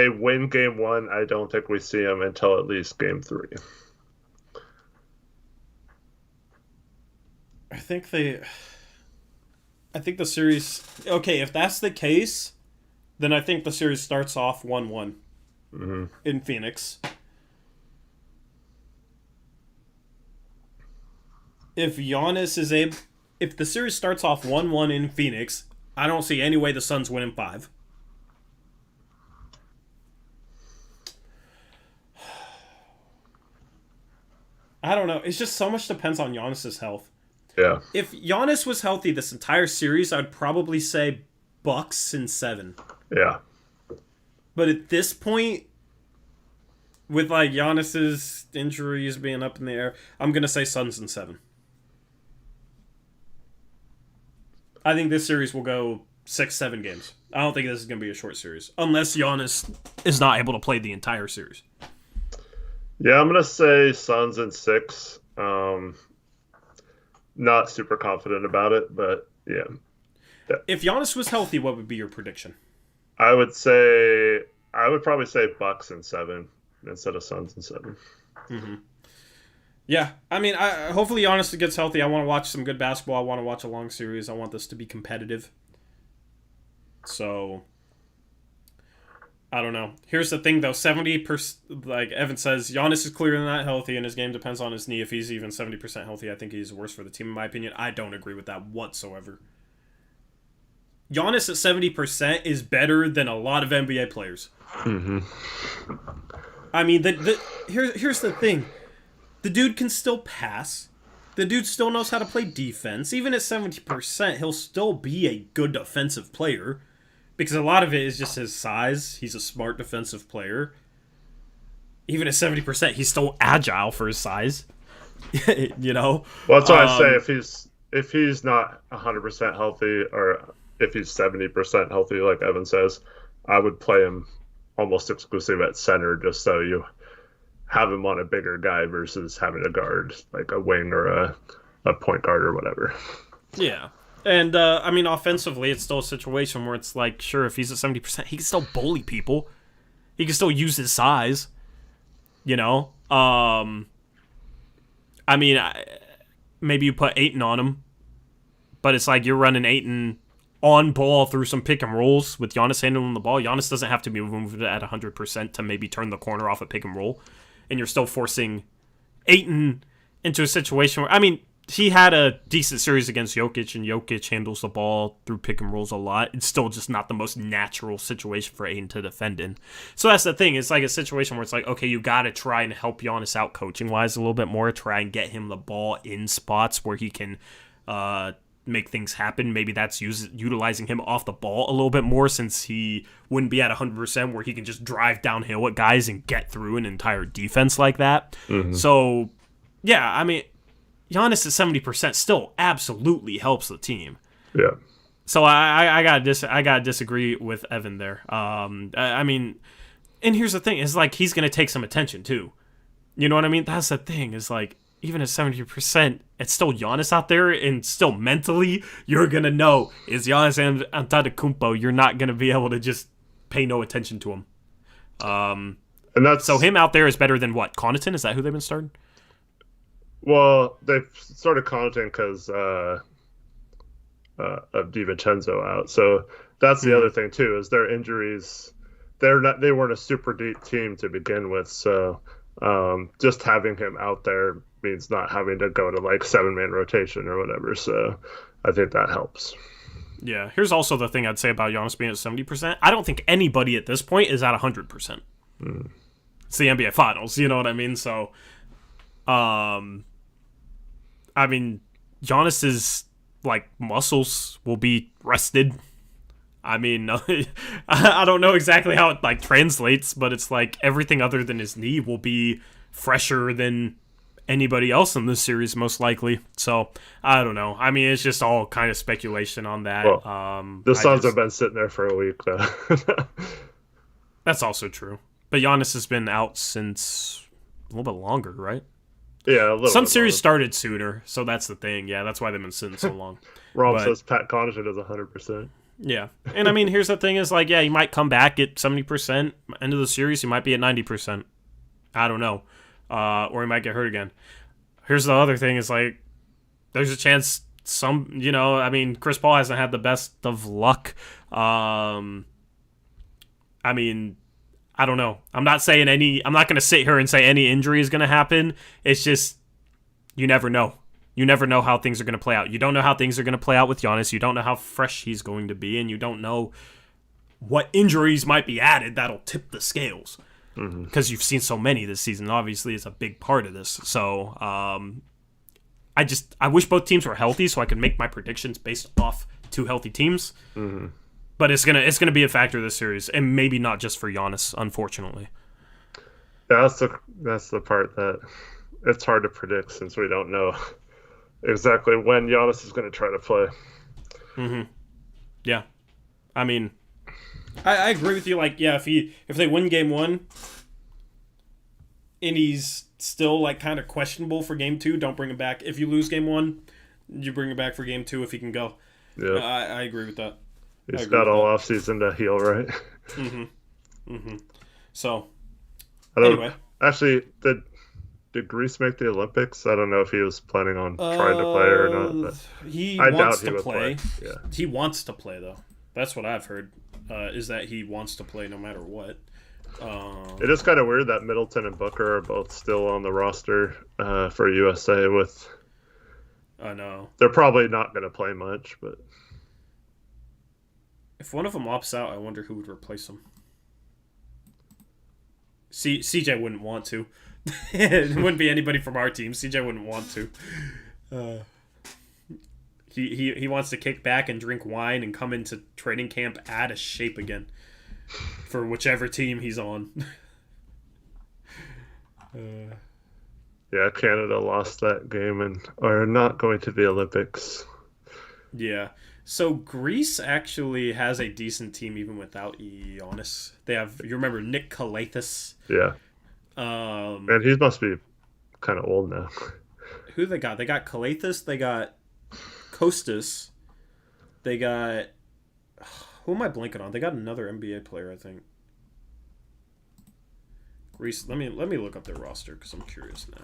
win game one, I don't think we see him until at least game three. I think the series... Okay, if that's the case, then I think the series starts off 1-1 in Phoenix. If Giannis is able... If the series starts off 1-1 in Phoenix, I don't see any way the Suns win in 5. I don't know. It's just so much depends on Giannis' health. Yeah. If Giannis was healthy this entire series, I'd probably say Bucks in 7. Yeah. But at this point, with like Giannis's injuries being up in the air, I'm gonna say Suns in 7. I think this series will go 6-7 games. I don't think this is gonna be a short series unless Giannis is not able to play the entire series. Yeah, I'm gonna say Suns in 6. Not super confident about it, but yeah. If Giannis was healthy, what would be your prediction? I would probably say Bucks in 7 instead of Suns in 7. Mm-hmm. Yeah, I mean, hopefully Giannis gets healthy. I want to watch some good basketball. I want to watch a long series. I want this to be competitive. So, I don't know. Here's the thing, though. 70%, like Evan says, Giannis is clearly not healthy, and his game depends on his knee. If he's even 70% healthy, I think he's worse for the team, in my opinion. I don't agree with that whatsoever. Giannis at 70% is better than a lot of NBA players. Mm-hmm. I mean, here's the thing. The dude can still pass. The dude still knows how to play defense. Even at 70%, he'll still be a good defensive player. Because a lot of it is just his size. He's a smart defensive player. Even at 70%, he's still agile for his size. You know? Well, that's why I say if he's not 100% healthy, or if he's 70% healthy, like Evan says, I would play him almost exclusively at center, just so you have him on a bigger guy versus having a guard, like a wing or a point guard or whatever. Yeah. And, I mean, offensively, it's still a situation where it's like, sure, if he's at 70%, he can still bully people. He can still use his size. You know? I mean, maybe you put Ayton on him, but it's like you're running Ayton on ball through some pick and rolls with Giannis handling the ball. Giannis doesn't have to be moved at 100% to maybe turn the corner off a pick and roll. And you're still forcing Ayton into a situation where, I mean, he had a decent series against Jokic, and Jokic handles the ball through pick and rolls a lot. It's still just not the most natural situation for Ayton to defend in. So that's the thing. It's like a situation where it's like, okay, you got to try and help Giannis out coaching-wise a little bit more. Try and get him the ball in spots where he can make things happen. Maybe that's utilizing him off the ball a little bit more, since he wouldn't be at 100% where he can just drive downhill at guys and get through an entire defense like that. Mm-hmm. So, yeah, I mean, Giannis at 70% still absolutely helps the team. Yeah. So I gotta disagree with Evan there. I mean, and here's the thing: is like he's gonna take some attention too. You know what I mean? That's the thing. Is like even at 70%, it's still Giannis out there, and still mentally, you're gonna know is Giannis Antetokounmpo. You're not gonna be able to just pay no attention to him. And that's so him out there is better than what? Connaughton? Is that who they've been starting? Well, they've started Connaughton because of DiVincenzo out. So that's the other thing too, is their injuries. They weren't a super deep team to begin with. So just having him out there means not having to go to like 7-man rotation or whatever. So I think that helps. Yeah. Here's also the thing I'd say about Giannis being at 70%. I don't think anybody at this point is at 100%. It's the NBA Finals. You know what I mean? So, I mean, Giannis's like muscles will be rested. I mean, I don't know exactly how it like translates, but it's like everything other than his knee will be fresher than anybody else in this series, most likely. So I don't know. I mean, it's just all kind of speculation on that. Well, the Suns have been sitting there for a week, though. That's also true. But Giannis has been out since a little bit longer, right? Yeah, a little. Some series started sooner, so that's the thing. Yeah, that's why they've been sitting so long. Rob says Pat Connaughton is 100%. Yeah, and I mean, here's the thing: is like, yeah, he might come back at 70%. End of the series, he might be at 90%. I don't know, or he might get hurt again. Here's the other thing: is like, there's a chance I mean, Chris Paul hasn't had the best of luck. I mean, I don't know. I'm not going to sit here and say any injury is going to happen. It's just, you never know. You never know how things are going to play out. You don't know how things are going to play out with Giannis. You don't know how fresh he's going to be, and you don't know what injuries might be added that'll tip the scales. Because you've seen so many this season. Obviously, it's a big part of this. So, I wish both teams were healthy so I could make my predictions based off two healthy teams. But it's gonna be a factor this series, and maybe not just for Giannis, unfortunately. Yeah, that's the part that it's hard to predict, since we don't know exactly when Giannis is going to try to play. Yeah, I mean, I agree with you. Like, yeah, if they win Game 1, and he's still like kind of questionable for Game 2, don't bring him back. If you lose Game 1, you bring him back for Game 2 if he can go. Yeah, I agree with that. He's got all offseason to heal, right? So, anyway. Actually, did Did Greece make the Olympics? I don't know if he was planning on trying to play or not, but I doubt he would play. Yeah. He wants to play, though. That's what I've heard, is that he wants to play no matter what. It is kind of weird that Middleton and Booker are both still on the roster for USA with... I know. They're probably not going to play much, but... If one of them opts out, I wonder who would replace him. CJ wouldn't want to. It wouldn't be anybody from our team. CJ wouldn't want to. He wants to kick back and drink wine and come into training camp out of shape again for whichever team he's on. Yeah, Canada lost that game and are not going to the Olympics. Yeah. So Greece actually has a decent team even without Giannis. They have, you remember Nick Kalathis? Yeah. And he must be kind of old now. Who they got? They got Kalathis. They got Kostas. They got... Who am I blanking on? They got another NBA player, I think. Greece. Let me look up their roster because I'm curious now.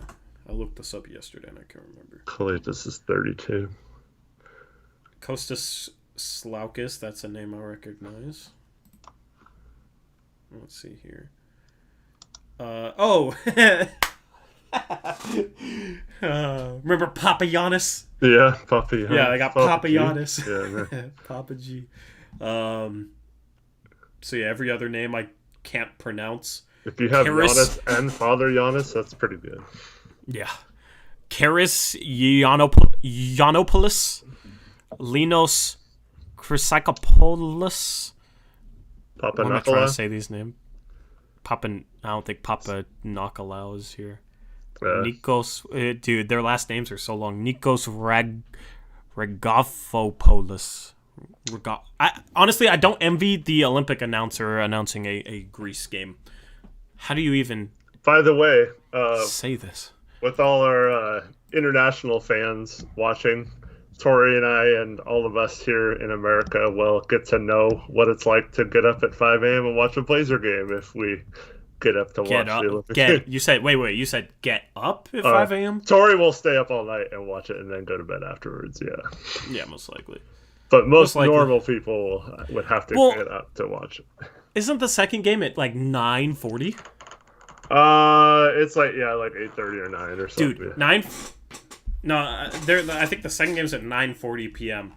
I looked this up yesterday and I can't remember. Kalathis is 32. Kostas Slaukis, that's a name I recognize. Let's see here. Remember Papa Giannis? Yeah, Papa Giannis. Yeah, I got Papa G. Giannis. Yeah, no. Papa G. So yeah, every other name I can't pronounce. If you have Giannis and Father Giannis, that's pretty good. Yeah. Karis Yiannopoulos. Linos Chrysakopoulos. Papa I'm not trying Nicolau? to say these names. I don't think Papa Nicolau is here. Nikos, dude, their last names are so long. Nikos Regafopoulos. Honestly, I don't envy the Olympic announcer announcing a Greece game. How do you even... By the way... say this? With all our international fans watching... Tori and I and all of us here in America will get to know what it's like to get up at 5 a.m. and watch a Blazer game if we get up to watch the Olympics. You said get up at 5 a.m.? Tori will stay up all night and watch it and then go to bed afterwards, yeah. Yeah, most likely. But most normal people would have to get up to watch it. Isn't the second game at like 9:40? It's like 8:30 or 9 or something. Dude, 9... No, I think the second game's at 9:40 p.m.,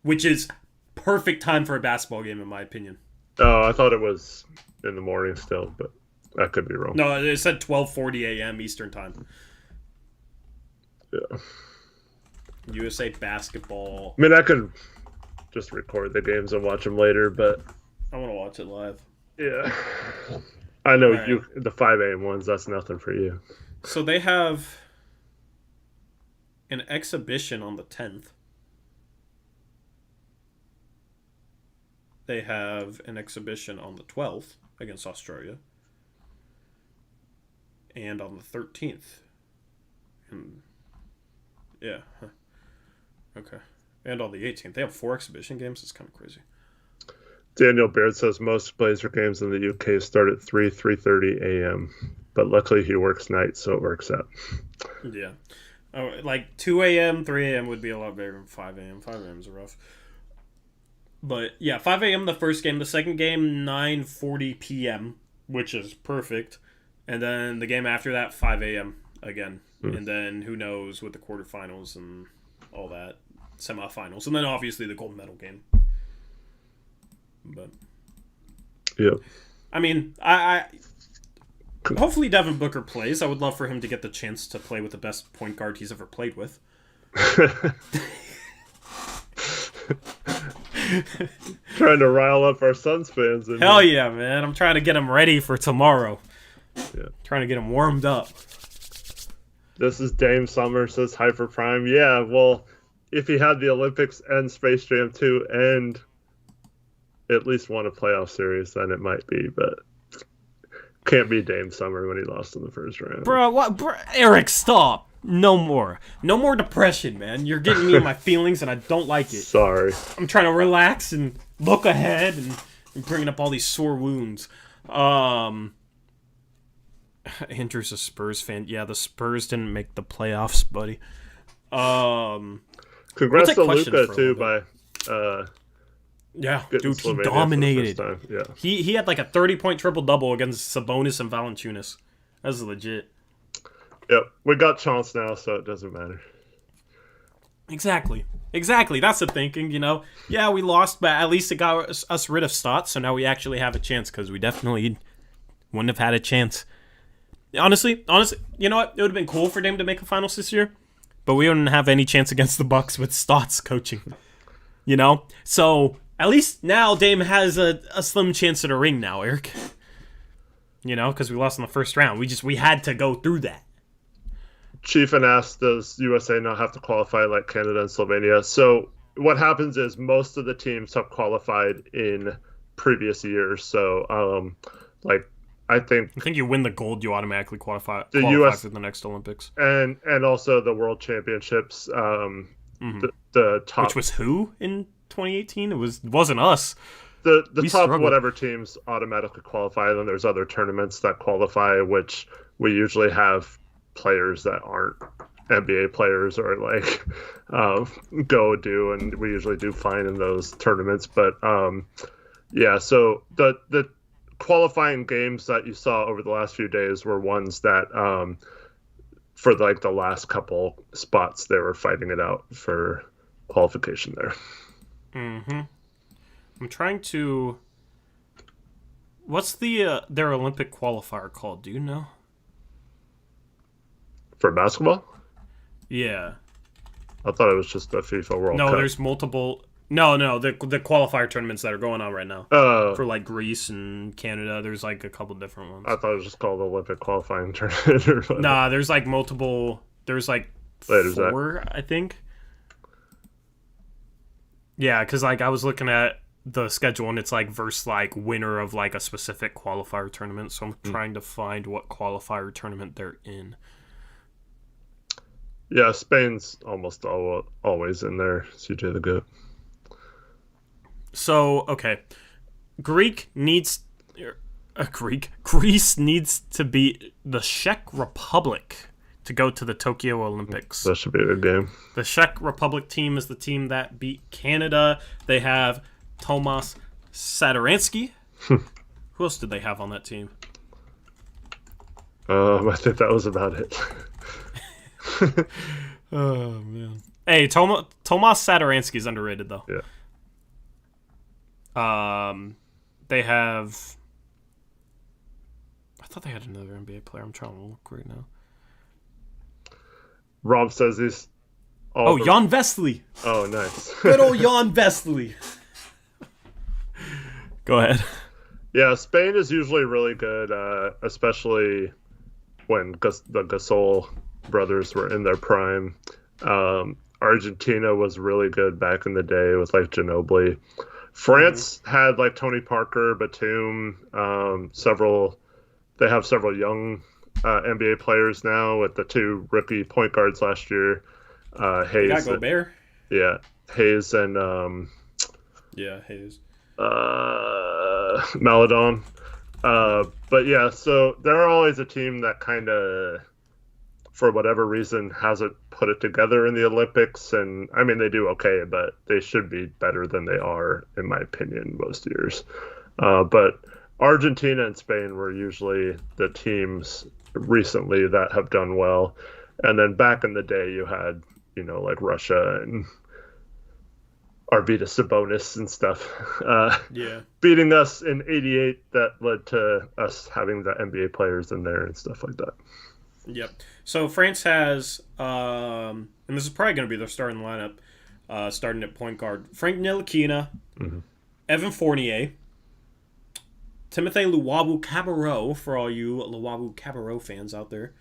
which is perfect time for a basketball game, in my opinion. Oh, I thought it was in the morning still, but I could be wrong. No, it said 12:40 a.m. Eastern time. Yeah. USA basketball. I mean, I could just record the games and watch them later, but... I want to watch it live. Yeah. I know the 5 a.m. ones, that's nothing for you. So they have... an exhibition on the 10th. They have an exhibition on the 12th against Australia. And on the 13th. Yeah. Okay. And on the 18th. They have 4 exhibition games. It's kind of crazy. Daniel Baird says most Blazer games in the UK start at 3:30 a.m. But luckily he works nights, so it works out. Yeah. Oh, like 2 a.m., 3 a.m. would be a lot better than 5 a.m. 5 a.m. is rough. But yeah, 5 a.m. the first game. The second game, 9:40 p.m., which is perfect. And then the game after that, 5 a.m. again. And then who knows with the quarterfinals and all that, semifinals. And then obviously the gold medal game. But yeah, I mean, I hopefully Devin Booker plays. I would love for him to get the chance to play with the best point guard he's ever played with. Trying to rile up our Suns fans. Hell yeah, man. I'm trying to get him ready for tomorrow. Yeah. Trying to get him warmed up. This is Dame Summer says Hyper Prime. Yeah, well, if he had the Olympics and Space Jam 2 and at least won a playoff series, then it might be, but can't be Dame Summer when he lost in the first round. Bro, what? Bro, Eric, stop. No more depression, man. You're getting me in my feelings, and I don't like it. Sorry. I'm trying to relax and look ahead and bringing up all these sore wounds. Andrew's a Spurs fan. Yeah, the Spurs didn't make the playoffs, buddy. Congrats to Luka too by yeah, dude, he Slovenia dominated. Yeah. He had like a 30-point triple-double against Sabonis and Valanciunas. That's legit. Yep, we got Chance now, so it doesn't matter. Exactly. That's the thinking, you know. Yeah, we lost, but at least it got us rid of Stotts, so now we actually have a chance, because we definitely wouldn't have had a chance. Honestly, you know what? It would have been cool for Dame to make a finals this year, but we wouldn't have any chance against the Bucks with Stotts coaching. You know? So, at least now Dame has a slim chance at a ring now, Eric. You know, because we lost in the first round. We had to go through that. Chief and asked, does USA not have to qualify like Canada and Slovenia? So what happens is most of the teams have qualified in previous years. So, I think you win the gold, you automatically qualify US for the next Olympics, and also the World Championships. The top, which was who in 2018? It wasn't us. The top struggled. Whatever teams automatically qualify. Then there's other tournaments that qualify, which we usually have players that aren't NBA players or like go do, and we usually do fine in those tournaments. But yeah, so the qualifying games that you saw over the last few days were ones that for like the last couple spots they were fighting it out for qualification there. I'm trying to. What's their Olympic qualifier called? Do you know? For basketball? Yeah. I thought it was just the FIFA World Cup. No, there's multiple. No, the qualifier tournaments that are going on right now. For like Greece and Canada, there's like a couple different ones. I thought it was just called the Olympic qualifying tournament. Nah, there's like multiple. There's like 4, I think. Yeah, because like I was looking at the schedule and it's like versus like winner of like a specific qualifier tournament. So I'm trying to find what qualifier tournament they're in. Yeah, Spain's almost always in there. CJ the GOAT. So, okay. Greece needs to beat the Czech Republic to go to the Tokyo Olympics. That should be a good game. The Czech Republic team is the team that beat Canada. They have Tomas Satoransky. Who else did they have on that team? I think that was about it. Oh, man. Hey, Tomas Satoransky is underrated, though. Yeah. They have. I thought they had another NBA player. I'm trying to look right now. Rob says he's. Jan Vesely. Oh, nice. Good old Jan Vesely. Go ahead. Yeah, Spain is usually really good, especially when the Gasol brothers were in their prime. Argentina was really good back in the day with like Ginobili. France had like Tony Parker, Batum, they have several young NBA players now with the 2 rookie point guards last year. Hayes. Yeah, Gobert. Yeah, Hayes and Hayes. Maladon. But yeah, so they're always a team that kind of, for whatever reason, hasn't put it together in the Olympics. And I mean, they do okay, but they should be better than they are, in my opinion, most years. But Argentina and Spain were usually the teams recently that have done well. And then back in the day, you had, like Russia and Arvydas Sabonis and stuff. Beating us in '88, that led to us having the NBA players in there and stuff like that. Yep. So France has, and this is probably going to be their starting lineup, starting at point guard, Frank Ntilikina, Evan Fournier, Timothy Luwawu-Cabarrot, for all you Luwawu-Cabarrot fans out there,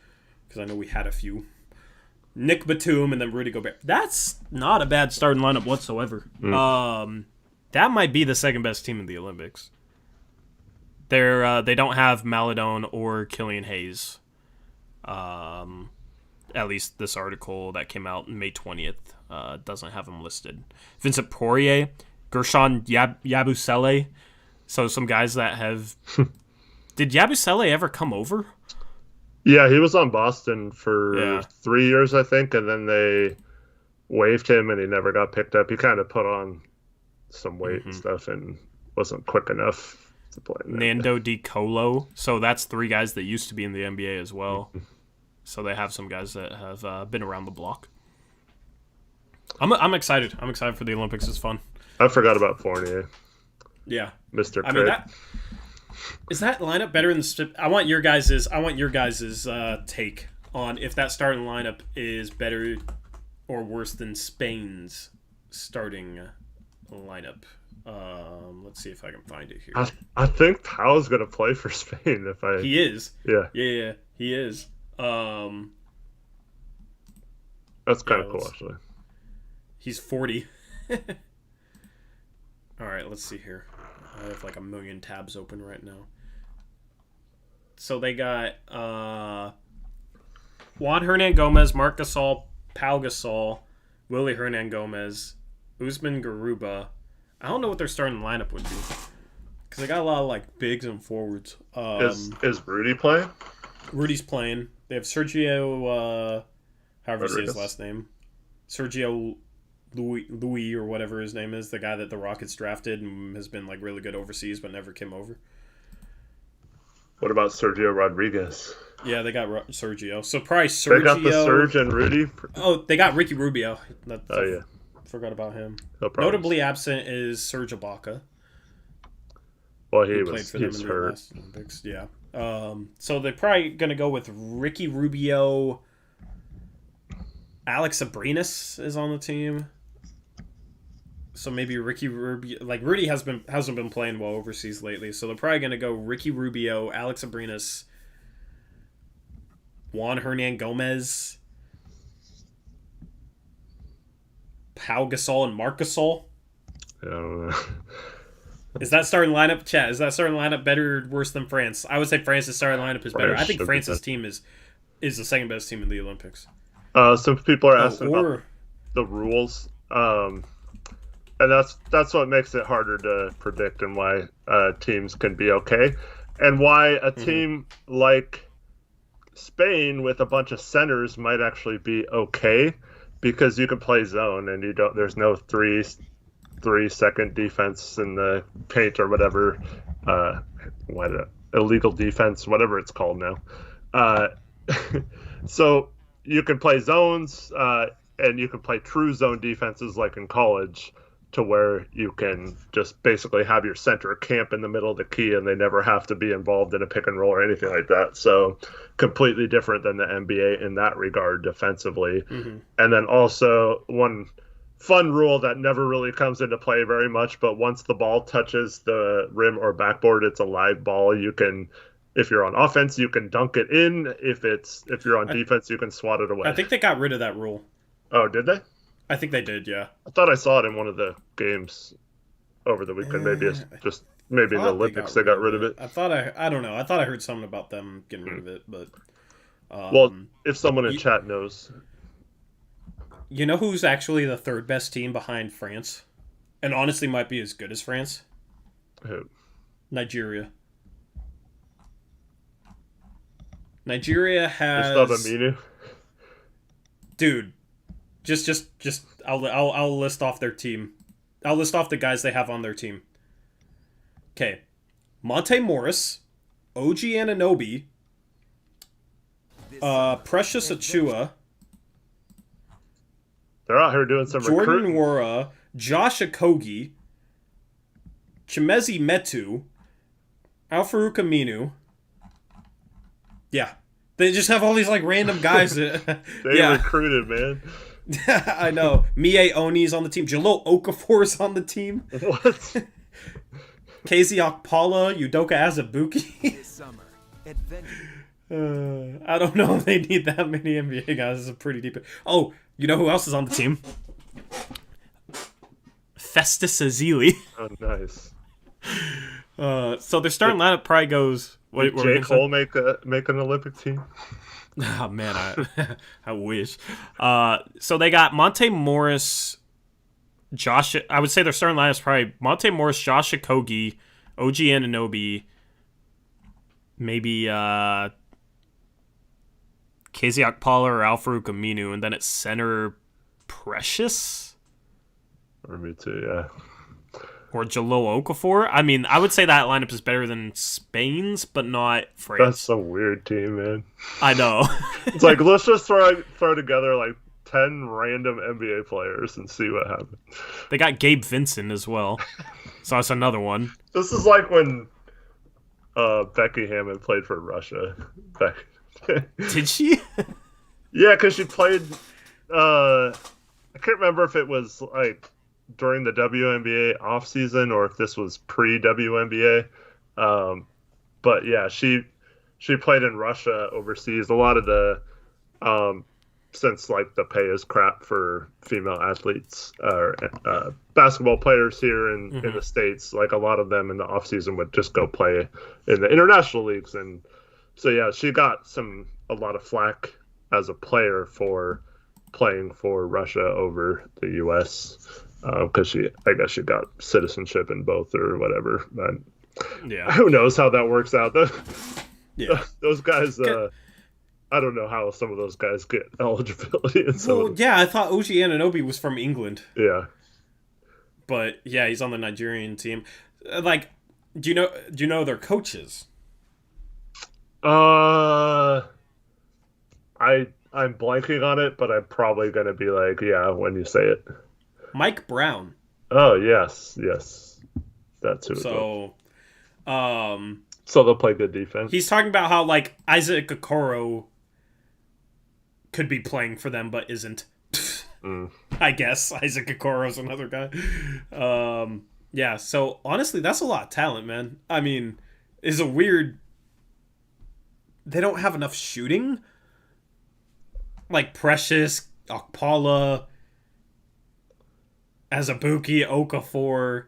because I know we had a few, Nick Batum, and then Rudy Gobert. That's not a bad starting lineup whatsoever. That might be the second best team in the Olympics. They don't have Maladon or Killian Hayes. At least this article that came out May 20th doesn't have him listed. Vincent Poirier, Gershon Yabusele. So some guys that have... Did Yabusele ever come over? Yeah, he was on Boston for Yeah. 3 years, I think, and then they waived him, and he never got picked up. He kind of put on some weight and stuff, and wasn't quick enough to play in the NBA. Nando Di Colo. So that's 3 guys that used to be in the NBA as well. So they have some guys that have been around the block. I'm excited. I'm excited for the Olympics. It's fun. I forgot about Fournier. Yeah, Mr. I Craig. mean, is that lineup better than the? I want your guys's take on if that starting lineup is better or worse than Spain's starting lineup. Let's see if I can find it here. I think Powell's going to play for Spain. He is. Yeah. Yeah, he is. That's kind of cool, actually. He's 40. All right, let's see here. I have like a million tabs open right now. So they got Juan Hernan Gomez, Marc Gasol, Pau Gasol, Willie Hernan Gomez, Usman Garuba. I don't know what their starting lineup would be because they got a lot of like bigs and forwards. Is Rudy playing? Rudy's playing. They have Sergio, however you say his Rodriguez. last name, Sergio Louis or whatever his name is, the guy that the Rockets drafted and has been like really good overseas but never came over. What about Sergio Rodriguez? Yeah, they got Sergio. So probably Sergio. They got the Serge and Rudy. Oh, they got Ricky Rubio. Oh yeah, forgot about him. no problem. Notably absent is Serge Ibaka. Well, He played for them in the hurt. last Olympics. Yeah. So they're probably gonna go with Ricky Rubio. Alex Abrinas is on the team. So maybe Ricky Rubio, like Rudy hasn't been playing well overseas lately. So they're probably gonna go Ricky Rubio, Alex Abrinas, Juan Hernan Gomez, Pau Gasol, and Marc Gasol. I don't know. Is that starting lineup, chat? Is that starting lineup better or worse than France? I would say France's starting lineup is better. France I think should be France's better. team is the second best team in the Olympics. Some people are asking about Or the rules, and that's what makes it harder to predict and why teams can be okay, and why a team like Spain with a bunch of centers might actually be okay, because you can play zone and there's no 3-second defense in the paint or whatever, illegal defense, whatever it's called now. So you can play zones, and you can play true zone defenses like in college, to where you can just basically have your center camp in the middle of the key and they never have to be involved in a pick and roll or anything like that. So completely different than the NBA in that regard defensively. Mhm. And then also one fun rule that never really comes into play very much, but once the ball touches the rim or backboard, it's a live ball. You can, if you're on offense, you can dunk it in. If you're on defense, you can swat it away. I think they got rid of that rule. Oh, did they? I think they did, yeah. I thought I saw it in one of the games over the weekend. Maybe it's just maybe in the Olympics they got rid of it. I don't know. I thought I heard something about them getting rid of it, but Well, if someone in chat knows, you know who's actually the third best team behind France, and honestly might be as good as France? who? Nigeria. Nigeria has Mustafa Aminu. dude. Just I'll list off their team. I'll list off the guys they have on their team. Okay. Monte Morris, OG Anunoby, Precious Achua, They're out here doing some Jordan recruiting. Nwora, Josh Okogie, Chimezi Metu, Al-Farouq Aminu. Yeah. They just have all these like random guys. They yeah. recruited, man. I know. Mie Oni's on the team. Jalil Okafor's on the team. What? Casey Okpala, Udoka Azubuike. Summer adventure. I don't know if they need that many NBA guys. It's a pretty deep. Oh, you know who else is on the team? Festus Ezeli. Oh, nice. So their starting lineup probably goes. Did J. Cole make an Olympic team? Oh man, I wish. So they got Monte Morris, Josh. I would say their starting lineup is probably Monte Morris, Josh Okogie, OG Anunoby, maybe Casey Okpala or Al-Farouq Aminu, and then at center, Precious? Or me too, yeah. Or Jalil Okafor? I mean, I would say that lineup is better than Spain's, but not France. That's some weird team, man. I know. It's like, let's just throw together like 10 random NBA players and see what happens. They got Gabe Vincent as well. So that's another one. This is like when Becky Hammond played for Russia. Did she? Yeah, because she played... I can't remember if it was like during the WNBA offseason or if this was pre-WNBA. But yeah, she played in Russia overseas. A lot of the... since like the pay is crap for female athletes or basketball players here in the States, like a lot of them in the off season would just go play in the international leagues. And so, yeah, she got a lot of flack as a player for playing for Russia over the U.S. Because I guess she got citizenship in both or whatever. And yeah. Who knows how that works out. Yeah. Those guys... I don't know how some of those guys get eligibility. Yeah, I thought OG Anunoby was from England. Yeah. But yeah, he's on the Nigerian team. Like, do you know their coaches? I'm blanking on it, but I'm probably gonna be like, yeah, when you say it. Mike Brown. Oh yes. That's who. So they'll play good defense. He's talking about how like Isaac Okoro could be playing for them, but isn't. I guess Isaac Okoro's another guy. Yeah. So honestly, that's a lot of talent, man. I mean, it's a weird. They don't have enough shooting. Like Precious, Okpala, Azubuike, Okafor,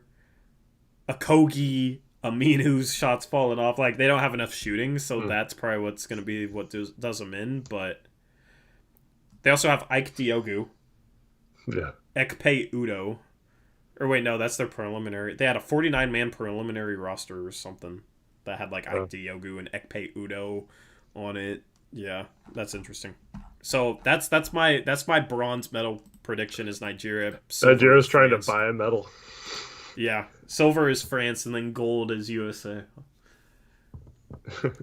Okogie, Aminu's shots falling off. Like, they don't have enough shooting, so that's probably what's going to be what does them in. But they also have Ike Diogu. Yeah. Ekpe Udo. Or wait, no, that's their preliminary. They had a 49-man preliminary roster or something that had, like, Ike Diogu and Ekpe Udo on it. Yeah, that's interesting. So that's my bronze medal prediction is Nigeria. Nigeria's trying to buy a medal. Yeah. Silver is France, and then gold is USA.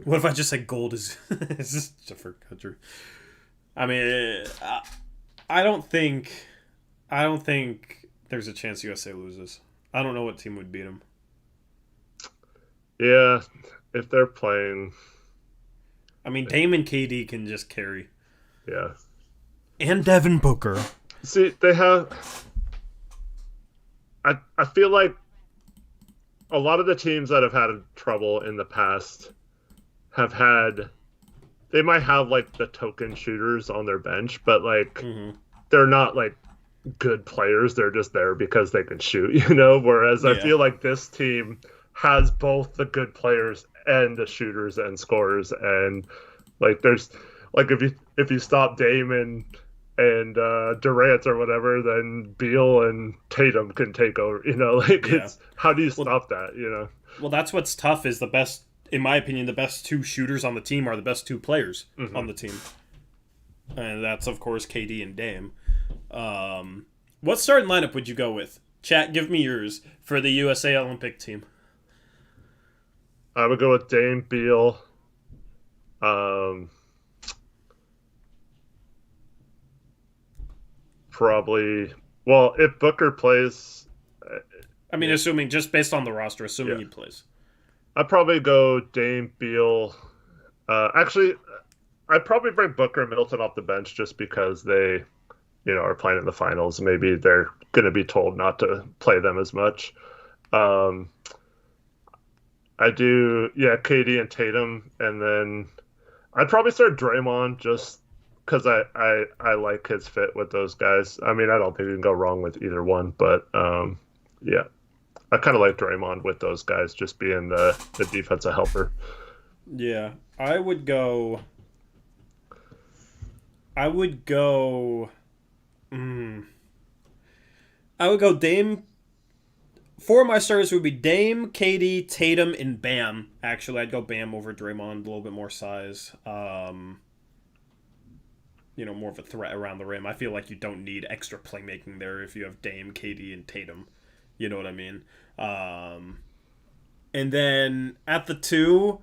What if I just said gold is it's just a different country? I mean, I don't think there's a chance USA loses. I don't know what team would beat them. Yeah, if they're playing. I mean, Dame and KD can just carry. Yeah. And Devin Booker. See, they have... I feel like a lot of the teams that have had trouble in the past have had... They might have, like, the token shooters on their bench, but, like, they're not, like, good players. They're just there because they can shoot, you know? Whereas I feel like this team has both the good players and the shooters and scorers, and like there's like if you stop Dame and Durant or whatever, then Beal and Tatum can take over, you know, like it's how do you stop that, you know? Well, that's what's tough is the best, in my opinion, the best two shooters on the team are the best two players on the team, and that's of course KD and Dame. What starting lineup would you go with? Chat, give me yours for the USA Olympic team. I would go with Dame, Beal, probably. Well, if Booker plays, I mean, assuming just based on the roster, assuming he plays, I'd probably go Dame, Beal. Actually, I'd probably bring Booker and Middleton off the bench just because they, you know, are playing in the finals. Maybe they're going to be told not to play them as much. I do, KD and Tatum, and then I'd probably start Draymond just because I like his fit with those guys. I mean, I don't think you can go wrong with either one, but I kind of like Draymond with those guys just being the defensive helper. Yeah, I would go Dame. Four of my starters would be Dame, KD, Tatum, and Bam. Actually, I'd go Bam over Draymond, a little bit more size. more of a threat around the rim. I feel like you don't need extra playmaking there if you have Dame, KD, and Tatum. You know what I mean? And then at the 2,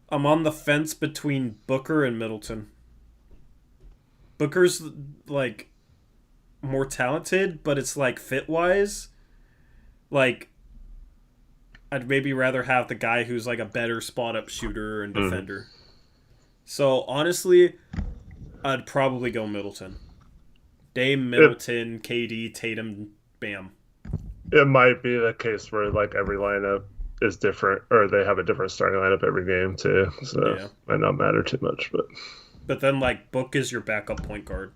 I'm on the fence between Booker and Middleton. Booker's like more talented, but it's like fit-wise, like I'd maybe rather have the guy who's like a better spot-up shooter and defender. So honestly, I'd probably go Middleton. Dame, Middleton, KD, Tatum, Bam. It might be the case where like every lineup is different, or they have a different starting lineup every game too. So it might not matter too much, But then like Book is your backup point guard.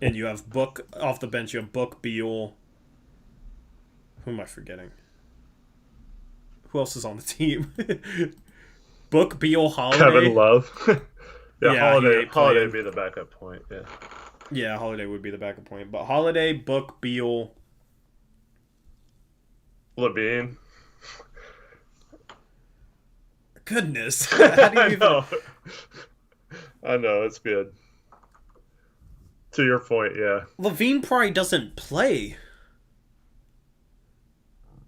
And you have Book off the bench. You have Book, Beal. Who am I forgetting? Who else is on the team? Book, Beal, Holiday. Kevin Love. Holiday would be the backup point. Yeah. Yeah, Holiday would be the backup point. But Holiday, Book, Beal. Levine. Goodness. How do you even... I know, it's good. To your point, yeah. Levine probably doesn't play.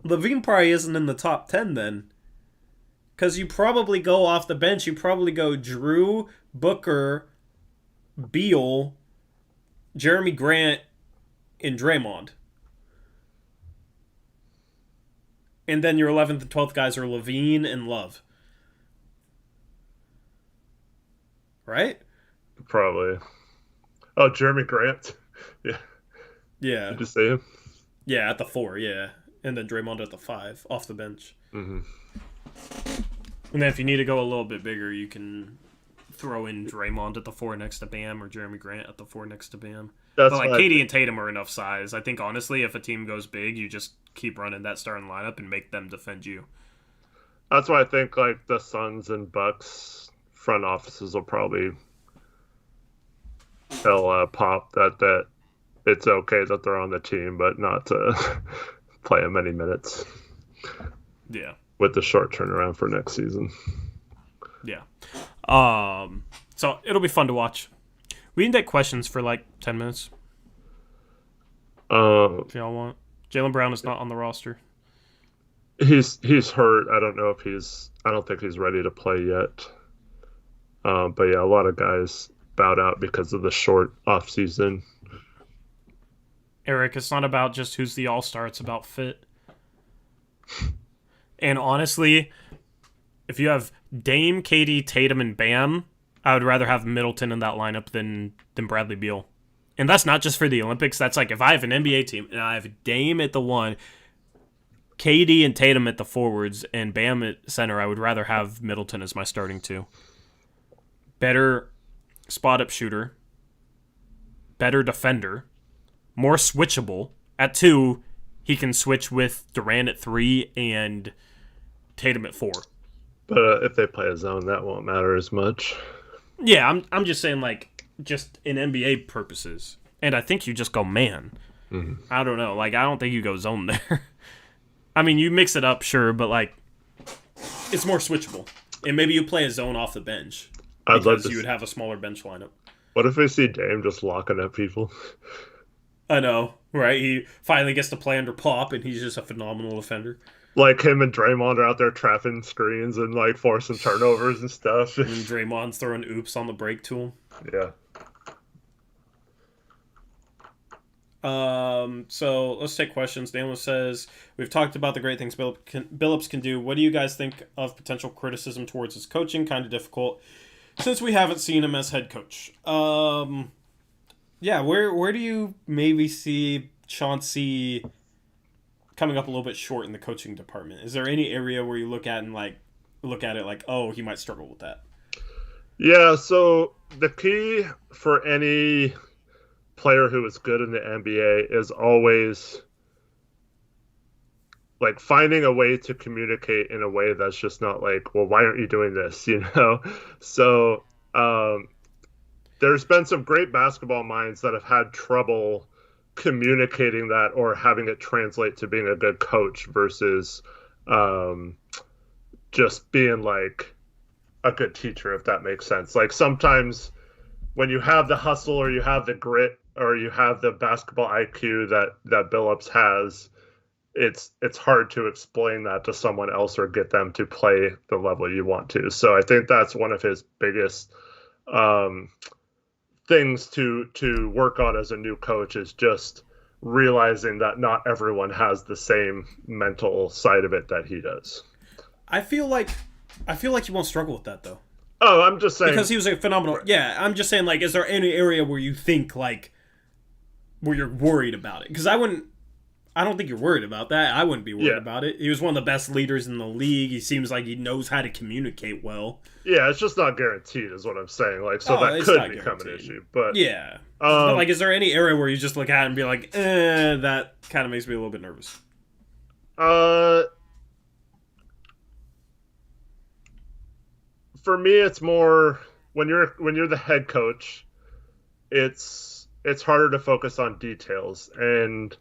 Levine probably isn't in the top 10 then. Because you probably go off the bench. You probably go Drew, Booker, Beal, Jeremy Grant, and Draymond. And then your 11th and 12th guys are Levine and Love. Right? Probably. Oh, Jeremy Grant. Yeah. Yeah. Did you say him? Yeah, at the 4, yeah. And then Draymond at the 5, off the bench. Mm-hmm. And then if you need to go a little bit bigger, you can throw in Draymond at the 4 next to Bam, or Jeremy Grant at the 4 next to Bam. But like KD and Tatum are enough size. I think honestly, if a team goes big, you just keep running that starting lineup and make them defend you. That's why I think like the Suns and Bucks front offices will probably pop that it's okay that they're on the team, but not to play them many minutes. Yeah. With the short turnaround for next season. Yeah. So it'll be fun to watch. We can take questions for like 10 minutes. If y'all want. Jaylen Brown is not on the roster. He's hurt. I don't think he's ready to play yet. But yeah, a lot of guys bowed out because of the short off season. Eric, it's not about just who's the all-star, it's about fit. And honestly, if you have Dame, KD, Tatum, and Bam, I would rather have Middleton in that lineup than Bradley Beal. And that's not just for the Olympics. That's like if I have an NBA team and I have Dame at the 1, KD and Tatum at the forwards, and Bam at center, I would rather have Middleton as my starting 2. Better spot-up shooter. Better defender. More switchable. At 2, he can switch with Durant at 3 and Tatum at 4. But if they play a zone, that won't matter as much. Yeah, I'm just saying, like, just in NBA purposes. And I think you just go man. Mm-hmm. I don't know. Like, I don't think you go zone there. I mean, you mix it up, sure, but, like, it's more switchable. And maybe you play a zone off the bench. Because you would have a smaller bench lineup. What if we see Dame just locking up people? I know, right? He finally gets to play under Pop, and he's just a phenomenal defender. Like him and Draymond are out there trapping screens and like forcing turnovers and stuff. And Draymond's throwing oops on the break to him. Yeah. So let's take questions. Daniel says, we've talked about the great things Billups can do. What do you guys think of potential criticism towards his coaching? Kind of difficult since we haven't seen him as head coach. Yeah, where do you maybe see Chauncey coming up a little bit short in the coaching department? Is there any area where you look at it like, oh, he might struggle with that? Yeah, so the key for any player who is good in the NBA is always like finding a way to communicate in a way that's just not like, well, why aren't you doing this? You know? So there's been some great basketball minds that have had trouble communicating that or having it translate to being a good coach versus just being like a good teacher, if that makes sense. Like sometimes when you have the hustle or you have the grit or you have the basketball IQ that Billups has, it's hard to explain that to someone else or get them to play the level you want to. So I think that's one of his biggest things to work on as a new coach is just realizing that not everyone has the same mental side of it that he does. I feel like he won't struggle with that though. Oh, I'm just saying because he was a phenomenal. Yeah, I'm just saying like, is there any area where you think like where you're worried about it? Because I don't think you're worried about that. I wouldn't be worried about it. He was one of the best leaders in the league. He seems like he knows how to communicate well. Yeah, it's just not guaranteed, is what I'm saying. Like, so that could become an issue. But yeah, but like, is there any area where you just look at it and be like, that kind of makes me a little bit nervous? For me, it's more when you're the head coach, it's harder to focus on details. And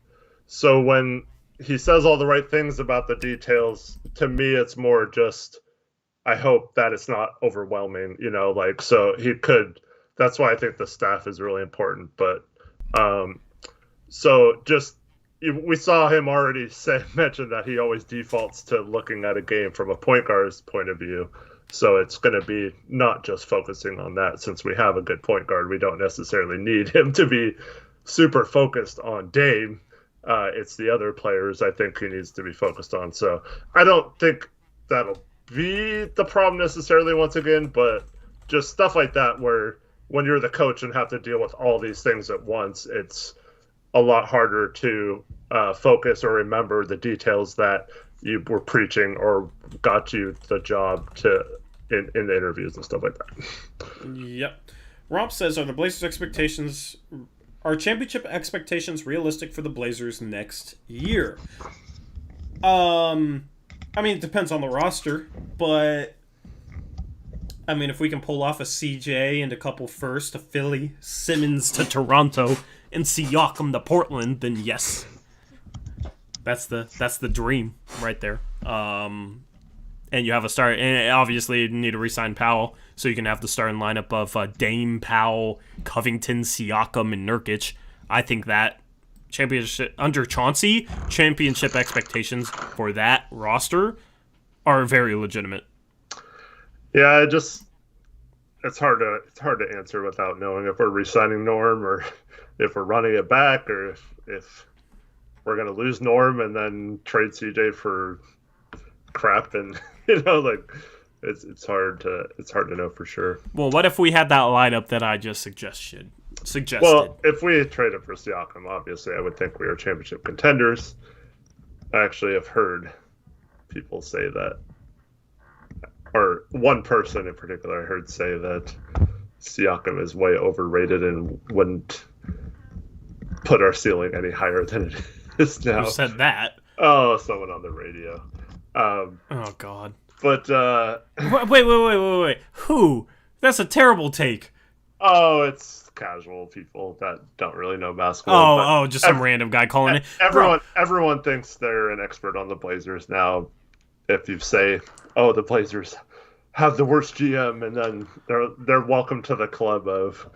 so when he says all the right things about the details, to me, it's more just, I hope that it's not overwhelming, like, so he could, that's why I think the staff is really important. But, so just, we saw him already mention that he always defaults to looking at a game from a point guard's point of view. So it's going to be not just focusing on that. Since we have a good point guard, we don't necessarily need him to be super focused on Dame. It's the other players I think he needs to be focused on. So I don't think that'll be the problem necessarily once again, but just stuff like that where when you're the coach and have to deal with all these things at once, it's a lot harder to focus or remember the details that you were preaching or got you the job to in the interviews and stuff like that. Yep. Romp says, are championship expectations realistic for the Blazers next year? I mean, it depends on the roster, but I mean, if we can pull off a CJ and a couple first to Philly, Simmons to Toronto, and Siakam to Portland, then yes. That's the dream right there. And you have a start, and obviously you need to re-sign Powell, so you can have the starting lineup of Dame, Powell, Covington, Siakam, and Nurkic. I think that championship under Chauncey, championship expectations for that roster are very legitimate. Yeah, it's hard to answer without knowing if we're re-signing Norm or if we're running it back or if we're gonna lose Norm and then trade CJ for crap, and like it's hard to know for sure. Well, what if we had that lineup that I just suggested? Well, if we traded for Siakam, obviously I would think we are championship contenders. I actually have heard people say that, or one person in particular I heard say that Siakam is way overrated and wouldn't put our ceiling any higher than it is now. Who said that? Oh, someone on the radio. Oh God. But wait. Who? That's a terrible take. Oh, it's casual people that don't really know basketball. Just some random guy calling it. Everyone thinks they're an expert on the Blazers now. If you say, "Oh, the Blazers have the worst GM," and then they're welcome to the club of,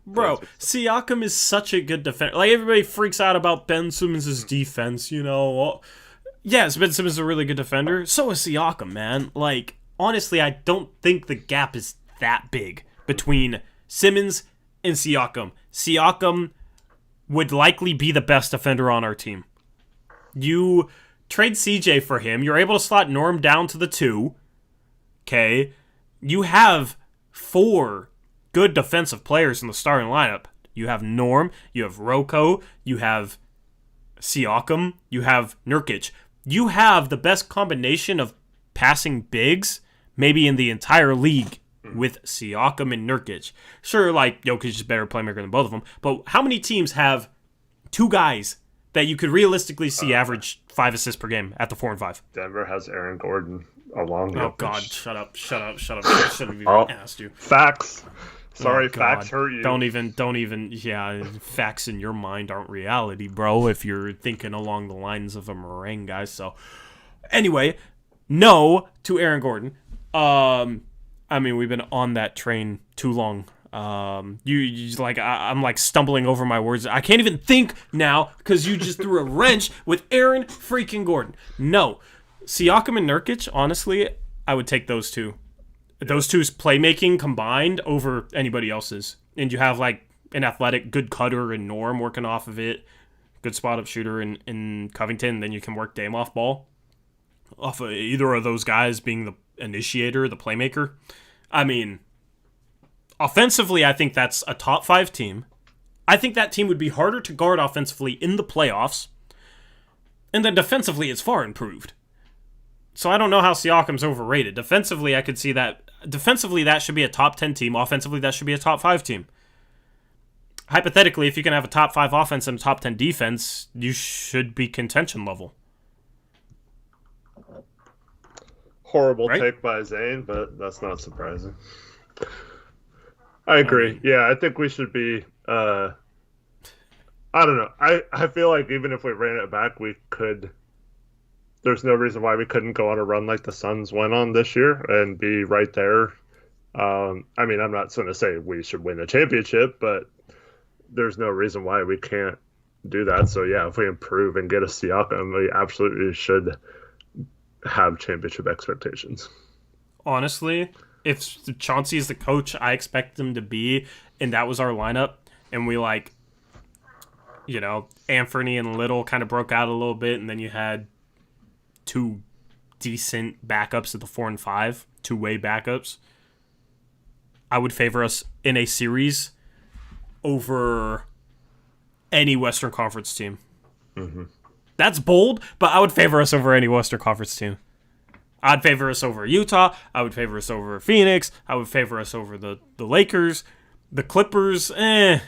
Bro, Siakam is such a good defender. Like, everybody freaks out about Ben Simmons' defense, Yes, Ben Simmons is a really good defender. So is Siakam, man. Like, honestly, I don't think the gap is that big between Simmons and Siakam. Siakam would likely be the best defender on our team. You trade CJ for him. You're able to slot Norm down to the 2. Okay? You have 4 good defensive players in the starting lineup. You have Norm, you have Rocco, you have Siakam, you have Nurkic. You have the best combination of passing bigs maybe in the entire league with Siakam and Nurkic. Sure, like, Jokic is a better playmaker than both of them, but how many teams have 2 guys that you could realistically see average 5 assists per game at the 4 and 5? Denver has Aaron Gordon along. Oh, God, shut up. I should have even asked you. Facts. Sorry, facts hurt you. Don't even, facts in your mind aren't reality, bro, if you're thinking along the lines of a meringue guy. So, anyway, no to Aaron Gordon. I I mean, we've been on that train too long. You like I'm like stumbling over my words. I can't even think now because you just threw a wrench with Aaron freaking Gordon. No, Siakam and Nurkic. Honestly, I would take those two. Those two's playmaking combined over anybody else's, and you have like an athletic, good cutter and Norm working off of it, good spot up shooter in Covington. Then you can work Dame off ball, off of either of those guys being the initiator, the playmaker. I mean, offensively, I think that's a top 5 team. I think that team would be harder to guard offensively in the playoffs. And then defensively, it's far improved. So I don't know how Siakam's overrated. Defensively, I could see that. Defensively, that should be a top 10 team. Offensively, that should be a top 5 team. Hypothetically, if you can have a top 5 offense and a top 10 defense, you should be contention level. Horrible right? take by Zane, but that's not surprising. I agree. Yeah, I think we should be. I don't know. I feel like even if we ran it back, we could. There's no reason why we couldn't go on a run like the Suns went on this year and be right there. I mean, I'm not going to say we should win the championship, but there's no reason why we can't do that. So yeah, if we improve and get a Siakam, we absolutely should have championship expectations. Honestly, if Chauncey is the coach I expect him to be, and that was our lineup, and we Anthony and Little kind of broke out a little bit, and then you had 2 decent backups at the 4 and 5, 2-way backups, I would favor us in a series over any Western Conference team. Mm-hmm. That's bold, but I would favor us over any Western Conference team. I'd favor us over Utah. I would favor us over Phoenix. I would favor us over the Lakers. The Clippers, maybe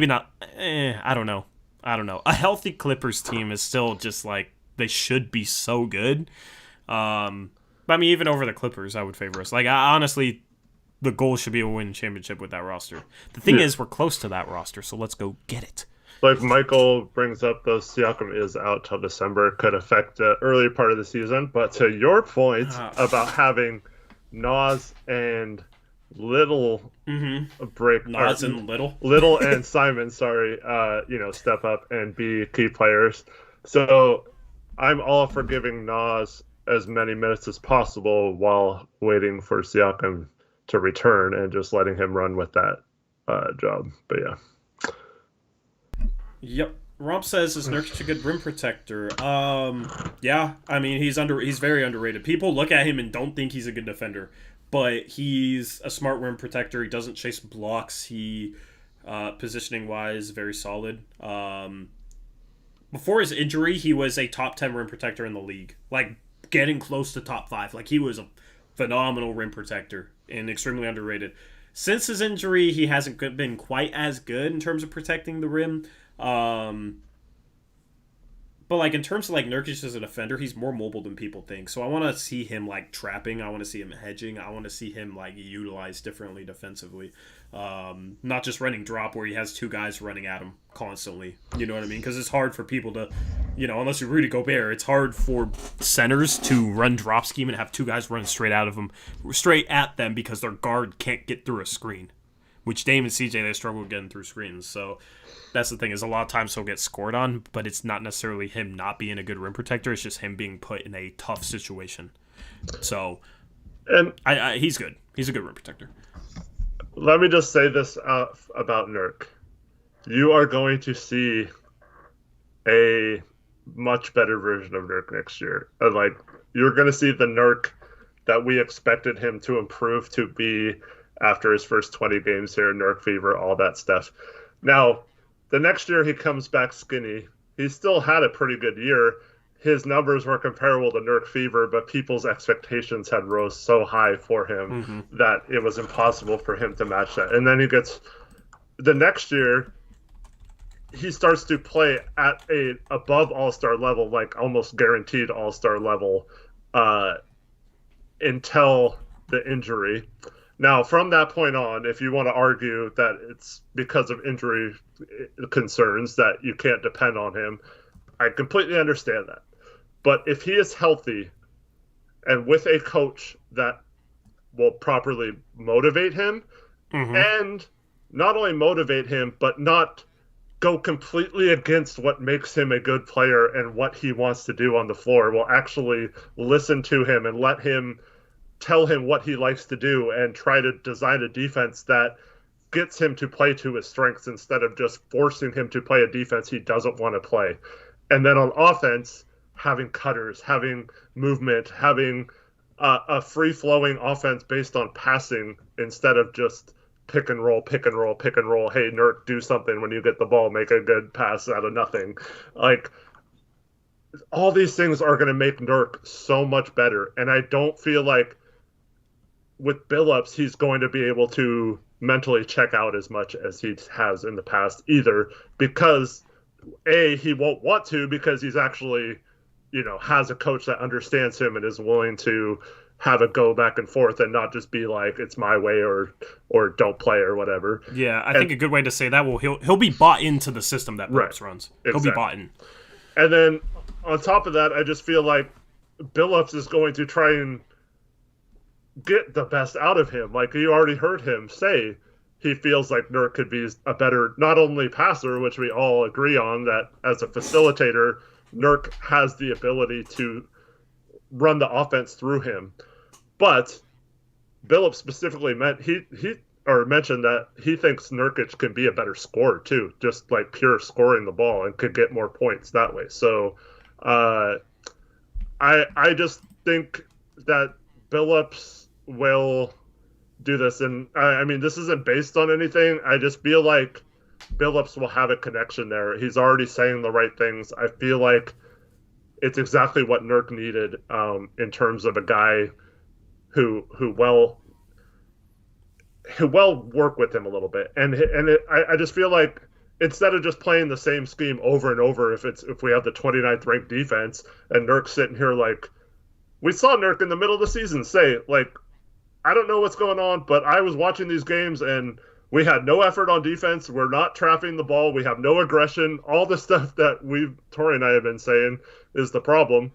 not. I don't know. A healthy Clippers team is still just like, they should be so good. But I mean, even over the Clippers, I would favor us. Like, honestly, the goal should be a win championship with that roster. The thing is, we're close to that roster, so let's go get it. Like Michael brings up, though, Siakam is out till December, could affect the early part of the season. But to your point about having Nas and Little break, Nas and Little and Simon, step up and be key players. So I'm all for giving Nas as many minutes as possible while waiting for Siakam to return and just letting him run with that job. But yeah. Yep. Romp says, is Nurkic a good rim protector? Yeah. I mean, he's very underrated. People look at him and don't think he's a good defender, but he's a smart rim protector. He doesn't chase blocks. He, positioning-wise, very solid. Before his injury, he was a top 10 rim protector in the league. Like, getting close to top 5. Like, he was a phenomenal rim protector and extremely underrated. Since his injury, he hasn't been quite as good in terms of protecting the rim. But like in terms of like Nurkic as a defender, he's more mobile than people think. So I want to see him like trapping. I want to see him hedging. I want to see him like utilized differently defensively. Not just running drop where he has 2 guys running at him constantly. You know what I mean? Because it's hard for people to, unless you're Rudy Gobert, it's hard for centers to run drop scheme and have 2 guys running straight at them because their guard can't get through a screen. Which Dame and CJ, they struggle getting through screens. So that's the thing, is a lot of times he'll get scored on, but it's not necessarily him not being a good rim protector. It's just him being put in a tough situation. So he's good. He's a good rim protector. Let me just say this about Nurk. You are going to see a much better version of Nurk next year. You're going to see the Nurk that we expected him to improve to be after his first 20 games here, Nurk fever, all that stuff. Now, the next year he comes back skinny. He still had a pretty good year. His numbers were comparable to Nurk fever, but people's expectations had rose so high for him that it was impossible for him to match that. And then the next year, he starts to play at a above all-star level, like almost guaranteed all-star level, until the injury. Now, from that point on, if you want to argue that it's because of injury concerns that you can't depend on him, I completely understand that. But if he is healthy and with a coach that will properly motivate him, and not only motivate him, but not go completely against what makes him a good player and what he wants to do on the floor. Will actually listen to him and let him tell him what he likes to do and try to design a defense that gets him to play to his strengths instead of just forcing him to play a defense he doesn't want to play. And then on offense, having cutters, having movement, having a free-flowing offense based on passing instead of just pick and roll, pick and roll, pick and roll. Hey, Nurk, do something when you get the ball. Make a good pass out of nothing. Like, all these things are going to make Nurk so much better. And I don't feel like with Billups, he's going to be able to mentally check out as much as he has in the past either, because A, he won't want to, because he's actually, has a coach that understands him and is willing to have a go back and forth and not just be like, it's my way or don't play or whatever. Yeah, I think a good way to say that, he'll be bought into the system that Billups runs. He'll be bought in. And then on top of that, I just feel like Billups is going to try and get the best out of him. Like, you already heard him say he feels like Nurk could be a better, not only passer, which we all agree on, that as a facilitator, Nurk has the ability to run the offense through him. But Billups specifically mentioned that he thinks Nurkic can be a better scorer too, just like pure scoring the ball, and could get more points that way. So I just think that Billups will do this. And I mean, this isn't based on anything. I just feel like Billups will have a connection there. He's already saying the right things. I feel like it's exactly what Nurk needed in terms of a guy who will work with him a little bit. I just feel like instead of just playing the same scheme over and over, if we have the 29th ranked defense and Nurk sitting here like, we saw Nurk in the middle of the season say, like, I don't know what's going on, but I was watching these games and we had no effort on defense. We're not trapping the ball. We have no aggression. All the stuff that Tori and I have been saying is the problem.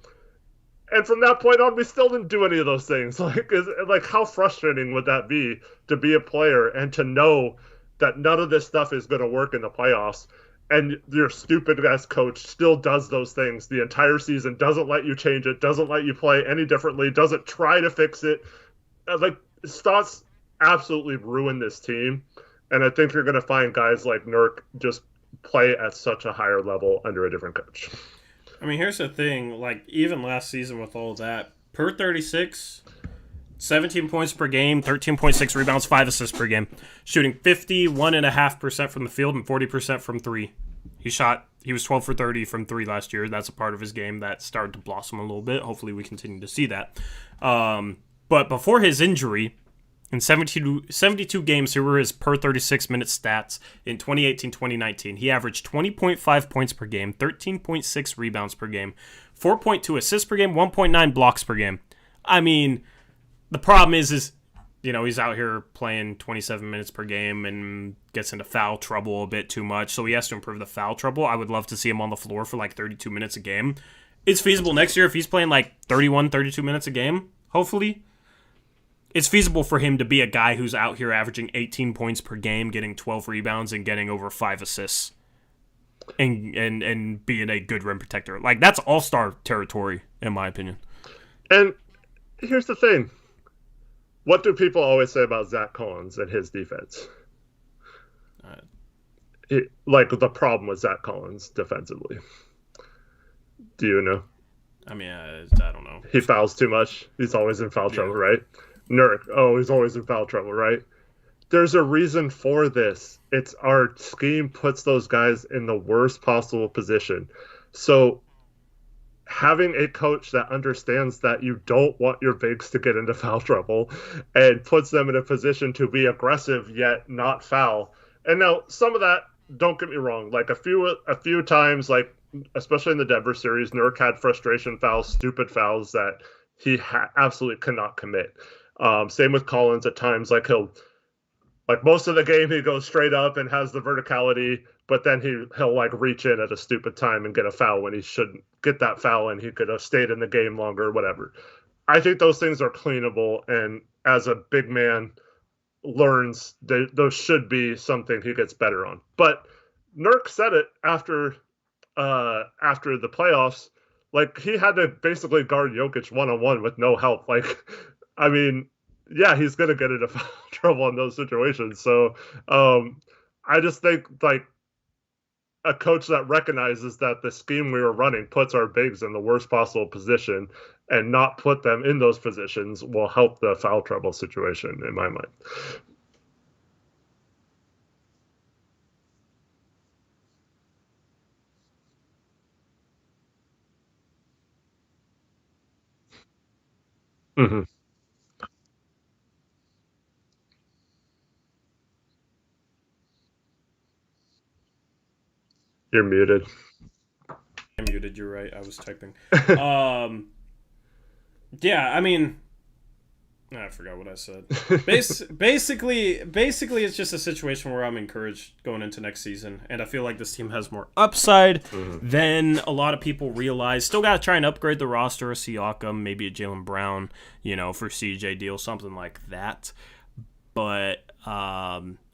And from that point on, we still didn't do any of those things. Like how frustrating would that be to be a player and to know that none of this stuff is going to work in the playoffs, and your stupid ass coach still does those things the entire season, doesn't let you change it, doesn't let you play any differently, doesn't try to fix it. Stotts absolutely ruined this team, and I think you're going to find guys like Nurk just play at such a higher level under a different coach. I mean, here's the thing. Like, even last season with all that, per 36, 17 points per game, 13.6 rebounds, 5 assists per game, shooting 51.5% from the field and 40% from three. He was 12 for 30 from three last year. That's a part of his game that started to blossom a little bit. Hopefully we continue to see that. But before his injury, in 72 games, here were his per 36 minute stats in 2018-2019. He averaged 20.5 points per game, 13.6 rebounds per game, 4.2 assists per game, 1.9 blocks per game. I mean, the problem is he's out here playing 27 minutes per game and gets into foul trouble a bit too much, so he has to improve the foul trouble. I would love to see him on the floor for like 32 minutes a game. It's feasible next year if he's playing like 31, 32 minutes a game, hopefully. It's feasible for him to be a guy who's out here averaging 18 points per game, getting 12 rebounds, and getting over 5 assists, and being a good rim protector. Like, that's all-star territory, in my opinion. And here's the thing. What do people always say about Zach Collins and his defense? The problem with Zach Collins defensively. Do you know? I mean, I don't know. He fouls too much. He's always in foul trouble, right? Nurk, he's always in foul trouble, right? There's a reason for this. It's our scheme puts those guys in the worst possible position. So having a coach that understands that you don't want your bigs to get into foul trouble and puts them in a position to be aggressive yet not foul. And now some of that, don't get me wrong, like a few times, like especially in the Denver series, Nurk had frustration fouls, stupid fouls that he absolutely cannot commit. Same with Collins at times. Like most of the game he goes straight up and has the verticality, but then he'll like reach in at a stupid time and get a foul when he shouldn't get that foul, and he could have stayed in the game longer or whatever. I think those things are cleanable, and as a big man learns, those should be something he gets better on. But Nurk said it after the playoffs, like he had to basically guard Jokic one on one with no help. Like, I mean, yeah, he's gonna get into trouble in those situations. So, I just think like a coach that recognizes that the scheme we were running puts our bigs in the worst possible position and not put them in those positions will help the foul trouble situation in my mind. Mm-hmm. You're muted. I'm muted. You're right. I was typing. Um, yeah, I mean, I forgot what I said. Basically, it's just a situation where I'm encouraged going into next season, and I feel like this team has more upside than a lot of people realize. Still got to try and upgrade the roster, a Siakam, maybe a Jaylen Brown, for CJ deal, something like that. But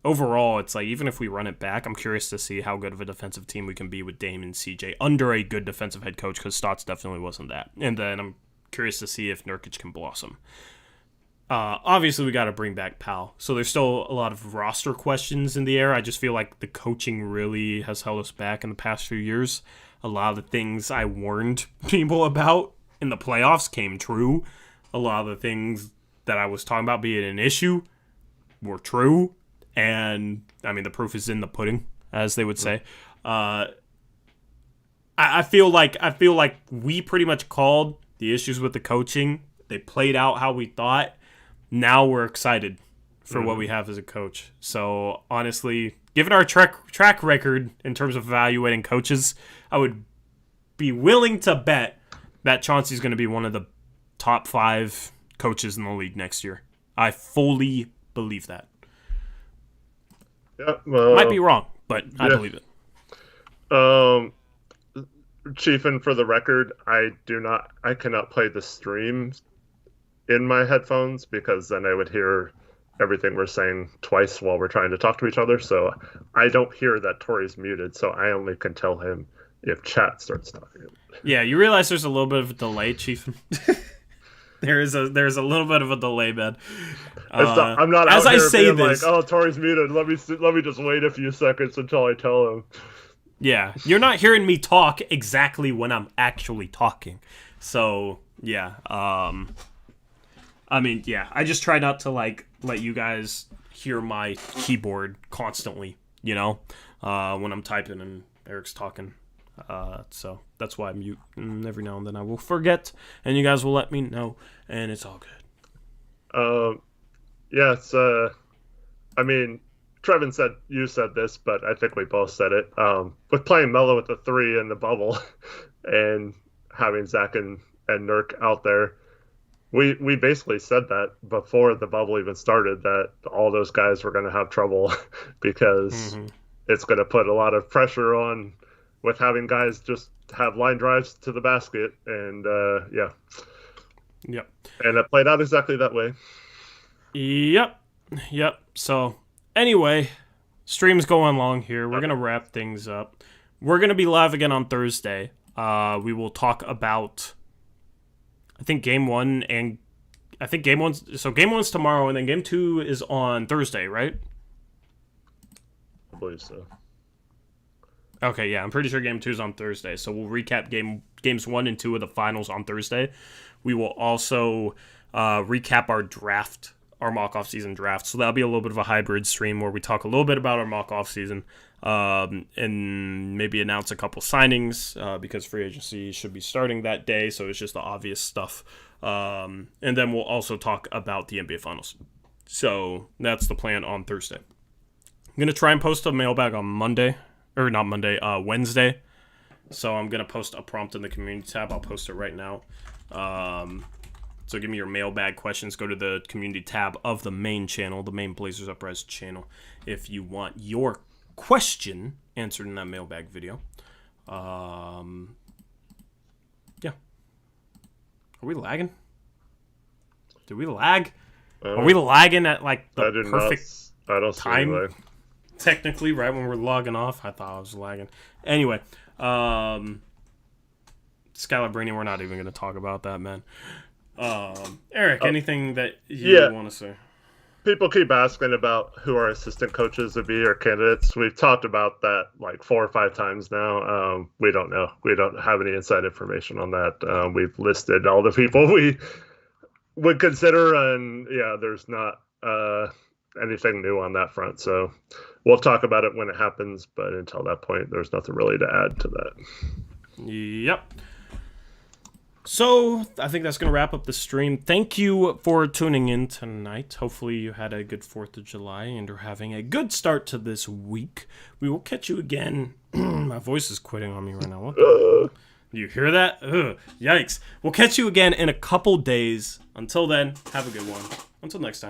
overall, it's like even if we run it back, I'm curious to see how good of a defensive team we can be with Dame and CJ under a good defensive head coach, because Stotts definitely wasn't that. And then I'm curious to see if Nurkic can blossom. Obviously, we got to bring back Powell. So there's still a lot of roster questions in the air. I just feel like the coaching really has held us back in the past few years. A lot of the things I warned people about in the playoffs came true. A lot of the things that I was talking about being an issue were true. And, I mean, the proof is in the pudding, as they would say. I feel like we pretty much called the issues with the coaching. They played out how we thought. Now we're excited for what we have as a coach. So, honestly, given our track record in terms of evaluating coaches, I would be willing to bet that Chauncey's going to be one of the top 5 coaches in the league next year. I fully believe that. Yeah, well, might be wrong, but I believe it. Chief, and for the record, I cannot play the stream in my headphones because then I would hear everything we're saying twice while we're trying to talk to each other. So I don't hear that Tori's muted, so I only can tell him if chat starts talking. Yeah, you realize there's a little bit of a delay, Chief. There's a little bit of a delay, man. I'm not as out I here say being this, like, oh, Tori's muted. Let me just wait a few seconds until I tell him. Yeah, you're not hearing me talk exactly when I'm actually talking. So yeah, I mean, yeah, I just try not to let you guys hear my keyboard constantly, when I'm typing and Eric's talking. So that's why I mute, and every now and then I will forget, and you guys will let me know, and it's all good. Yeah, it's I mean, Trevin said you said this, but I think we both said it. With playing Melo with the 3 in the bubble, and having Zach and Nurk out there, we basically said that before the bubble even started that all those guys were going to have trouble because it's going to put a lot of pressure on with having guys just have line drives to the basket, and Yep. And it played out exactly that way. Yep. So anyway, stream's going long here. We're gonna wrap things up. We're gonna be live again on Thursday. We will talk about game one's tomorrow, and then game 2 is on Thursday, right? I believe so. Okay, yeah, I'm pretty sure game 2 is on Thursday. So we'll recap games 1 and 2 of the finals on Thursday. We will also recap our mock off season draft. So that'll be a little bit of a hybrid stream where we talk a little bit about our mock off season, and maybe announce a couple signings because free agency should be starting that day. So it's just the obvious stuff. And then we'll also talk about the NBA finals. So that's the plan on Thursday. I'm going to try and post a mailbag on Wednesday. So I'm going to post a prompt in the community tab. I'll post it right now. So give me your mailbag questions. Go to the community tab of the main channel, the main Blazers Uprise channel, if you want your question answered in that mailbag video. Yeah. Are we lagging? Did we lag? Are we lagging at like the perfect I don't see time? any lag. Technically, right when we're logging off, I thought I was lagging. Anyway, Scalabrini, we're not even going to talk about that, man. Eric, anything that you want to say? People keep asking about who our assistant coaches would be or candidates. We've talked about that like 4 or 5 times now. We don't know. We don't have any inside information on that. We've listed all the people we would consider, and there's not anything new on that front. So we'll talk about it when it happens, but until that point, there's nothing really to add to that. Yep. So I think that's going to wrap up the stream. Thank you for tuning in tonight. Hopefully you had a good 4th of July and are having a good start to this week. We will catch you again. My voice is quitting on me right now. What the you hear that? Ugh, yikes. We'll catch you again in a couple days. Until then, have a good one. Until next time.